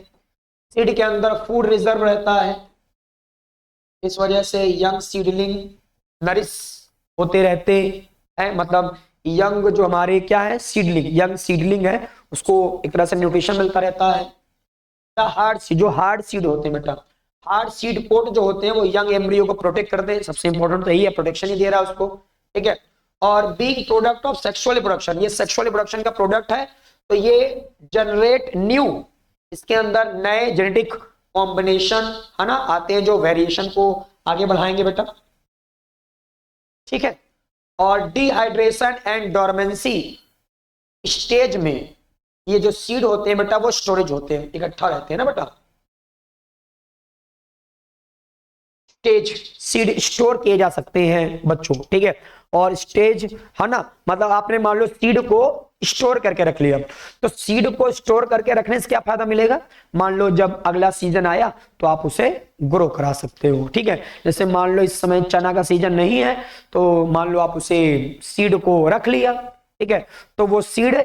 सीड के अंदर फूड रिजर्व रहता है, इस वजह से यंग सीडलिंग नरिश होते रहते हैं, मतलब यंग जो हमारे क्या है, सीडलिंग, यंग सीडलिंग है, उसको एक तरह से न्यूट्रिशन मिलता रहता है। हार्ड सीड, जो हार्ड सीड होते हैं बेटा, हार्ड सीड कोट जो होते हैं वो यंग एम्ब्रियो को प्रोटेक्ट करते हैं, सबसे इंपॉर्टेंट तो यही है, प्रोटेक्शन ही दे रहा है उसको, ठीक है। और being product of sexual reproduction, ये सेक्सुअल रिप्रोडक्शन का प्रोडक्ट है, तो ये जनरेट न्यू, इसके अंदर नए जेनेटिक कॉम्बिनेशन, है ना, आते हैं जो वेरिएशन को आगे बढ़ाएंगे बेटा, ठीक है। और डिहाइड्रेशन एंड डोरमेंसी स्टेज में ये जो सीड होते हैं बेटा वो स्टोरेज होते हैं, इकट्ठा रहते हैं ना बेटा। स्टेज सीड स्टोर किए जा सकते हैं बच्चों, ठीक है। और स्टेज है ना, मतलब आपने मान लो सीड को स्टोर करके रख लिया, तो सीड को स्टोर करके रखने से क्या फायदा मिलेगा, मान लो जब अगला सीजन आया तो आप उसे ग्रो करा सकते हो, ठीक है। जैसे मान लो इस समय चना का सीजन नहीं है, तो मान लो आप उसे सीड को रख लिया, ठीक है, तो वो सीड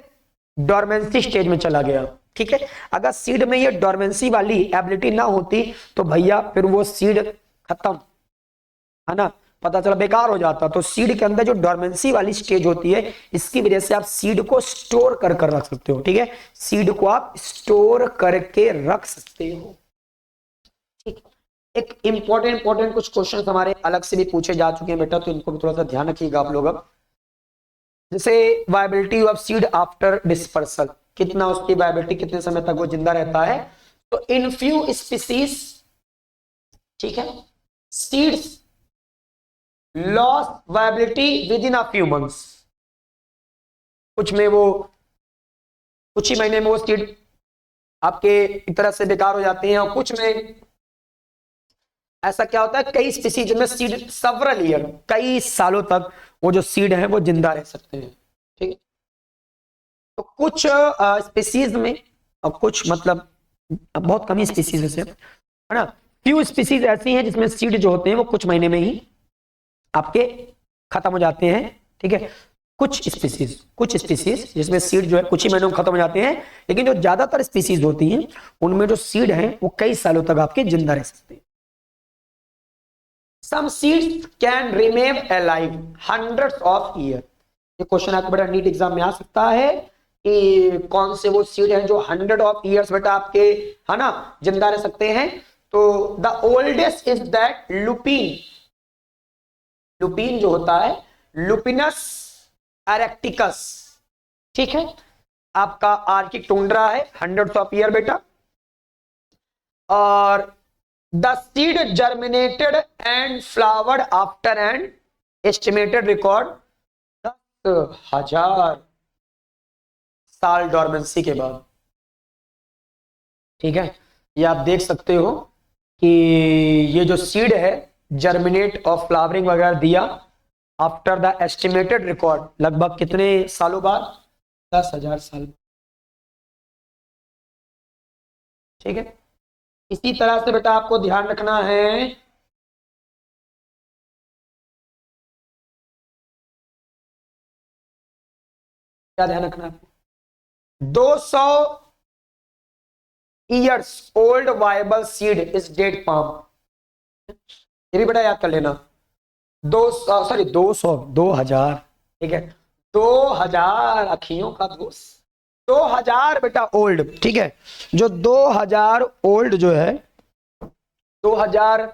डोरमेंसी स्टेज में चला गया, ठीक है। अगर सीड में ये डोरमेंसी वाली एबिलिटी ना होती तो भैया फिर वो सीड खत्म, है ना, पता चला बेकार हो जाता। तो सीड के अंदर जो डोरमेंसी वाली स्टेज होती है, इसकी वजह से आप सीड को स्टोर कर रख सकते हो, ठीक है। सीड को आप स्टोर करके रख सकते हो, ठीक। एक इंपॉर्टेंट कुछ क्वेश्चन हमारे अलग से भी पूछे जा चुके हैं बेटा, तो इनको भी थोड़ा सा ध्यान रखिएगा आप लोग। अब जैसे viability of seed after dispersal, कितना उसकी वायबिलिटी, कितने समय तक वो जिंदा रहता है। तो इन फ्यू स्पीसीज, ठीक है, seeds loss viability with in a few months, कुछ में वो कुछ ही महीने में वो सीड आपके एक तरह से बेकार हो जाते हैं, और कुछ में ऐसा क्या होता है, कई स्पीसीज में सीड सेवरल ईयर, कई सालों तक वो जो सीड है वो जिंदा रह सकते हैं, ठीक है। तो कुछ स्पीसीज में, और कुछ मतलब बहुत कम ही स्पीसीज से, है ना, फ्यू स्पीसीज ऐसी हैं जिसमें सीड जो होते हैं वो कुछ महीने में ही आपके खत्म हो जाते हैं, ठीक है। कुछ स्पीसीज जिसमें सीड जो है कुछ ही महीनों में खत्म हो जाते हैं, लेकिन जो ज्यादातर स्पीसीज होती हैं उनमें जो सीड है वो कई सालों तक आपके जिंदा रह सकते हैं। Some seeds can remain alive hundreds of years. ये क्वेश्चन आपको बेटा नीट एग्जाम में आ सकता है कि कौन से वो सीड हैं जो 100 बेटा आपके, है ना, जिंदा रह सकते हैं। तो the oldest is that Lupin, Lupin जो होता है लुपिनस एरेक्टिकस, ठीक है, आपका आर्किक टुंड्रा है, 100 बेटा। और the seed germinated and flowered after and estimated record 10,000 साल डोरमेंसी के बाद, ठीक है। ये आप देख सकते हो कि ये जो सीड है जर्मिनेट और फ्लावरिंग वगैरह दिया आफ्टर द एस्टिमेटेड रिकॉर्ड, लगभग कितने सालों बाद, 10,000 साल, ठीक है। इसी तरह से बेटा आपको ध्यान रखना है, क्या ध्यान रखना है, 200 years old viable seed is dead palm, ये भी बेटा याद कर लेना। 2000, ठीक है, 2000 अखियों का दोस्त, 2000 बेटा ओल्ड, ठीक है। जो 2000 ओल्ड जो है, 2000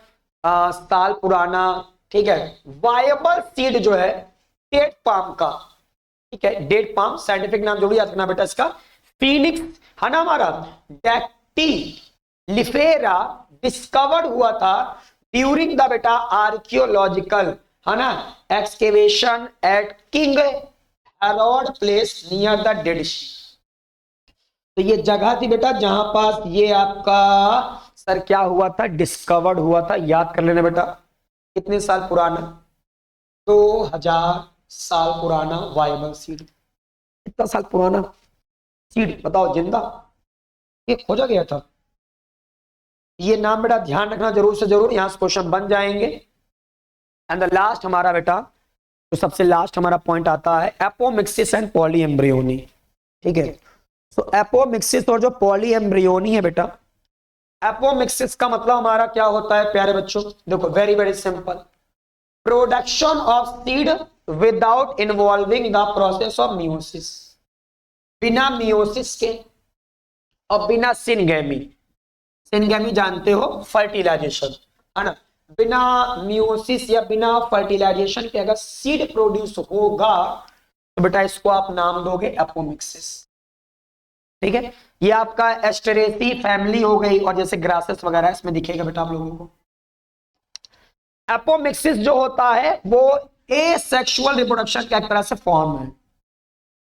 साल पुराना, ठीक है, वायबल सीड जो है डेट पाम का, ठीक है। डेट पाम साइंटिफिक नाम जो भी याद रखना बेटा इसका, फीनिक्स है ना हमारा, डैक्टी लिफेरा डिस्कवर्ड हुआ था ड्यूरिंग द बेटा आर्कियोलॉजिकल, है ना, excavation at King Herod place near the Dead Sea. तो ये जगह थी बेटा जहां पास ये आपका सर क्या हुआ था, डिस्कवर्ड हुआ था, याद कर लेना बेटा। कितने साल पुराना, 2000 साल पुराना वायबल सीड, कितना साल पुराना सीड बताओ, जिंदा, ये खोजा गया था। ये नाम बेटा ध्यान रखना जरूर से जरूर, यहां से क्वेश्चन बन जाएंगे। एंड द लास्ट हमारा बेटा, तो सबसे लास्ट हमारा पॉइंट आता है एपोमिक्सिस एंड पॉलीएम्ब्रियोनी, ठीक है। तो एपोमिक्सिस और जो पॉलीएम्ब्रियोनी है बेटा, एपोमिक्सिस का मतलब हमारा क्या होता है प्यारे बच्चों, देखो very very simple, production of seed without involving the process of meiosis, बिना मियोसिस के और बिना सिनगेमी, सिनगेमी जानते हो फर्टिलाइजेशन, है ना, बिना मियोसिस या बिना फर्टिलाइजेशन के अगर सीड प्रोड्यूस होगा तो बेटा इसको आप नाम दोगे एपोमिक्सिस, ठीक है। ये आपका एस्टेरेसी फैमिली हो गई, और जैसे ग्रासेस वगैरह इसमें दिखेगा बेटा आप लोगों को। एपोमिक्सिस जो होता है वो एसेक्सुअल रिप्रोडक्शन का एक तरह से फॉर्म है।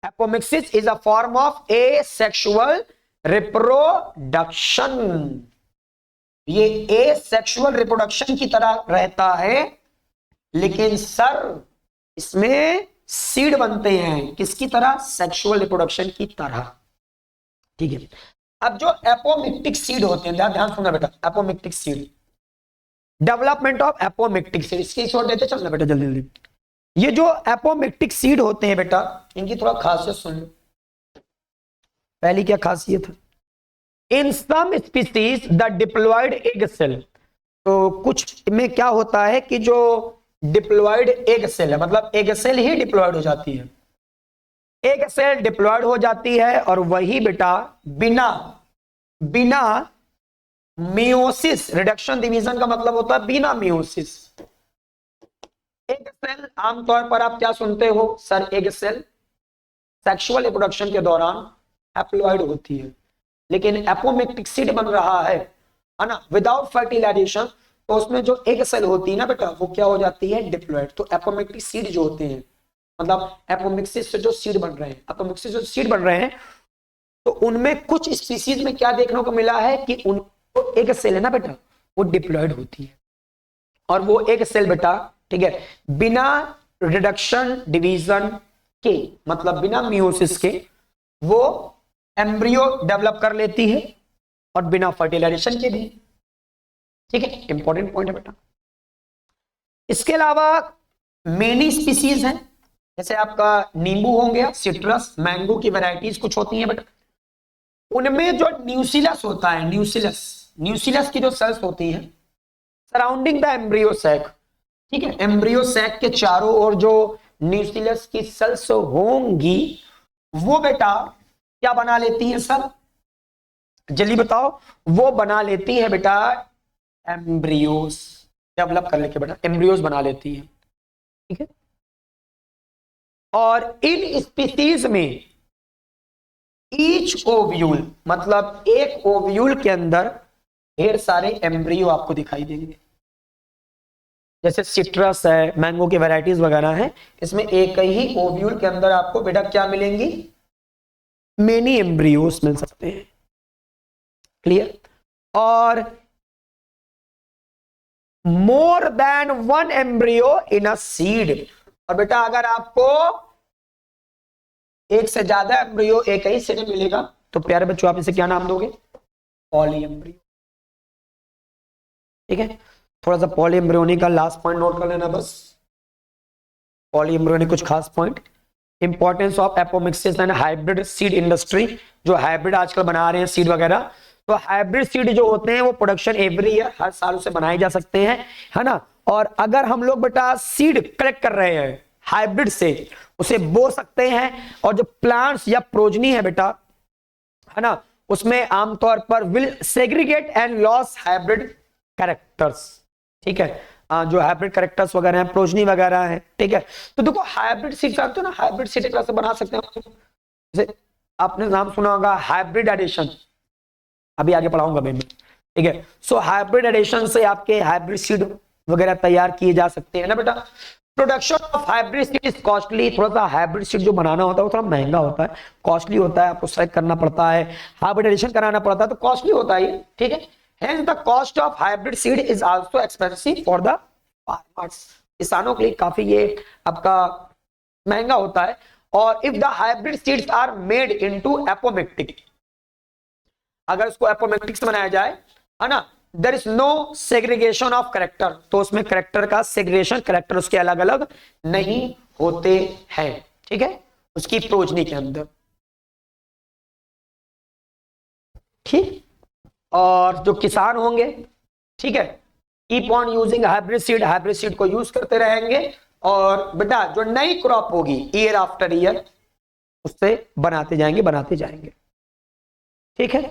Apomixis is a form of asexual reproduction. ये एसेक्सुअल रिप्रोडक्शन की तरह रहता है, लेकिन सर इसमें सीड बनते हैं किसकी तरह? सेक्सुअल रिप्रोडक्शन की तरह। ठीक है, अब जो एपोमिक्टिक सीड होते हैं, ध्यान सुनना बेटा, apomictic seed, development of apomictic seed, इसकी छोड़ देते चलना बेटा जल्दी जल्दी। ये जो एपोमिक्टिक सीड होते हैं बेटा, इनकी थोड़ा खासियत सुन लो। पहली क्या खासियत है? In some species the diploid egg cell, तो कुछ में क्या होता है कि जो डिप्लॉयड एग सेल है, मतलब एग सेल ही डिप्लॉयड हो जाती है, एग सेल डिप्लॉयड हो जाती है और वही बेटा बिना बिना मियोसिस, रिडक्शन डिवीजन का मतलब होता है बिना मियोसिस। एग सेल आमतौर पर आप क्या सुनते हो sir? Egg cell sexual reproduction के दौरान हैप्लॉइड होती है, लेकिन एपोमिक्टिक सीड बन रहा है ना, विदाउट फर्टिलाइजेशन, तो उसमें जो एग सेल होती है ना बेटा, वो क्या हो जाती है? डिप्लॉयड। तो एपोमिक्टिक सीड जो होते हैं, मतलब एपोमिक्सिस से जो सीड बन रहे हैं, एपोमिक्सिस से जो सीड बन रहे हैं, तो उनमें कुछ स्पीसीज में क्या देखने को मिला है कि उनको एग सेल है ना बेटा, वो डिप्लॉयड होती है, और वो एग सेल बेटा, ठीक है, बिना रिडक्शन डिवीजन के, मतलब बिना मियोसिस के, वो एम्ब्रियो डेवलप कर लेती है, और बिना फर्टिलाइजेशन के भी। ठीक है, इंपॉर्टेंट पॉइंट है बेटा। इसके अलावा मेनी स्पीसीज हैं, जैसे आपका नींबू हो गया, सिट्रस, मैंगो की वैरायटीज कुछ होती हैं बेटा, उनमें जो न्यूसिलस होता है, न्यूसिलस की जो सेल्स होती है सराउंडिंग द एम्ब्रियो सैक, ठीक है, एम्ब्रियो सैक के चारों ओर जो न्यूसिलस की सेल्स होंगी, वो बेटा क्या बना लेती है सर? जल्दी बताओ। वो बना लेती है बेटा एम्ब्रियोस, डेवलप कर लेके बेटा एम्ब्रियोस बना लेती है। ठीक है, और इन स्पीसीज में ईच ओव्यूल, मतलब एक ओव्यूल के अंदर ढेर सारे एम्ब्रियो आपको दिखाई देंगे। जैसे सिट्रस है, मैंगो की वैरायटीज वगैरह है, इसमें एक ही ओव्यूल के अंदर आपको बेटा क्या मिलेंगी? मेनी एम्ब्रियोस मिल सकते हैं। क्लियर? और more than one embryo in a seed, और बेटा अगर आपको एक से ज्यादा एम्ब्रियो एक ही सीड में मिलेगा, तो प्यारे बच्चों आप इसे क्या नाम दोगे? Poly embryo. ठीक है, थोड़ा सा पॉली एम्ब्रियोनिक का लास्ट पॉइंट नोट कर लेना बस। पॉली एम्ब्रियोनिक कुछ खास point, importance of apomixis and hybrid seed industry, जो हाइब्रिड आजकल बना रहे हैं सीड वगैरह, तो हाइब्रिड सीड जो होते हैं वो प्रोडक्शन एवरी ईयर, हर साल उसे बनाए जा सकते हैं, है ना। और अगर हम लोग बेटा सीड कलेक्ट कर रहे हैं हाइब्रिड से, उसे बो सकते हैं, और जो प्लांट्स या प्रोजनी है बेटा, है ना, उसमें आमतौर पर will segregate and loss hybrid characters. ठीक है, जो हाइब्रिड कैरेक्टर्स वगैरह हैं, प्रोजनी वगैरह है। ठीक है, तो देखो हाइब्रिड सीड जानते हो ना, हाइब्रिड सीड एक तरह से बना सकते हैं, जैसे आपने नाम सुना होगा हाइब्रिड एडिशन, अभी आगे पढ़ाऊंगा मैं। ठीक है, सो हाइब्रिड एडिशन से आपके हाइब्रिड सीड वगैरह तैयार किए जा सकते हैं ना बेटा। Production of hybrid seed is costly, थोड़ा सा हाइब्रिड सीड जो बनाना होता है वो थोड़ा महंगा होता है, कॉस्टली होता है, आपको सेलेक्ट करना पड़ता है, हाइब्रिड एडिशन कराना पड़ता है, तो कॉस्टली होता है। ठीक है, hence the cost of hybrid seed is also expensive for the farmers, किसानों के लिए काफी ये आपका महंगा होता है। और if the hybrid seeds are made into apomictic, अगर उसको एपोमिक्टिक से बनाया जाए, है ना, there is no segregation of character, तो उसमें कैरेक्टर का सेग्रीगेशन, कैरेक्टर उसके अलग अलग नहीं होते हैं। ठीक है, उसकी प्रोजनी के अंदर। ठीक, और जो किसान होंगे, ठीक है, keep on using hybrid seed, hybrid seed को यूज करते रहेंगे, और बेटा जो नई क्रॉप होगी ईयर आफ्टर ईयर, उससे बनाते जाएंगे बनाते जाएंगे। ठीक है,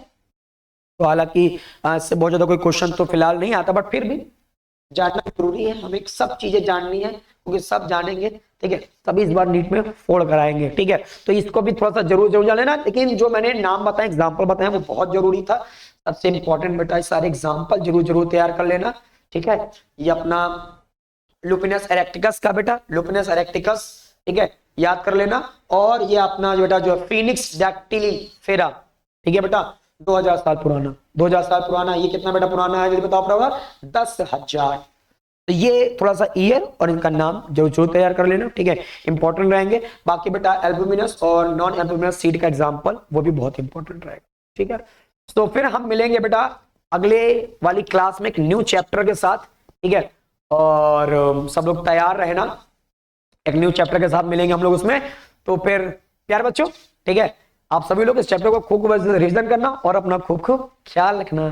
तो हालांकि इससे बहुत ज्यादा कोई क्वेश्चन तो फिलहाल नहीं आता, बट फिर भी जानना जरूरी है, हमें सब चीजें जाननी है, क्योंकि सब जानेंगे, ठीक है, तभी इस बार नीट में फोड़ कराएंगे। ठीक है, तो इसको भी थोड़ा सा जरूर जान लेना, लेकिन जो मैंने नाम बताया, एग्जाम्पल बताया, वो बहुत जरूरी था। सबसे इंपॉर्टेंट बेटा सारे एग्जाम्पल जरूर तैयार कर लेना। ठीक है, ये अपना लुपिनस एरेक्टिकस का बेटा, लुपिनस एरेक्टिकस, ठीक है, याद कर लेना। और ये अपना जो बेटा जो फिनिक्स डैक्टिलिफेरा, ठीक है बेटा, 2000 साल पुराना, 2000 साल पुराना। ये कितना बेटा पुराना है, जल्दी बताओ होगा 10,000। तो ये थोड़ा सा ईयर और इनका नाम जो तैयार कर लेना, ठीक है, इंपॉर्टेंट रहेंगे। बाकी बेटा एल्बुमिनस और नॉन एल्बुमिनस सीड का एग्जांपल वो भी बहुत इंपॉर्टेंट रहेगा, ठीक है। तो फिर हम मिलेंगे बेटा अगले वाली क्लास में एक न्यू चैप्टर के साथ, ठीक है, और सब लोग तैयार रहना, एक न्यू चैप्टर के साथ मिलेंगे हम लोग उसमें। तो फिर प्यारे बच्चों, ठीक है, आप सभी लोग इस चैप्टर को खूब रिवीजन करना और अपना खूब खूब ख्याल रखना।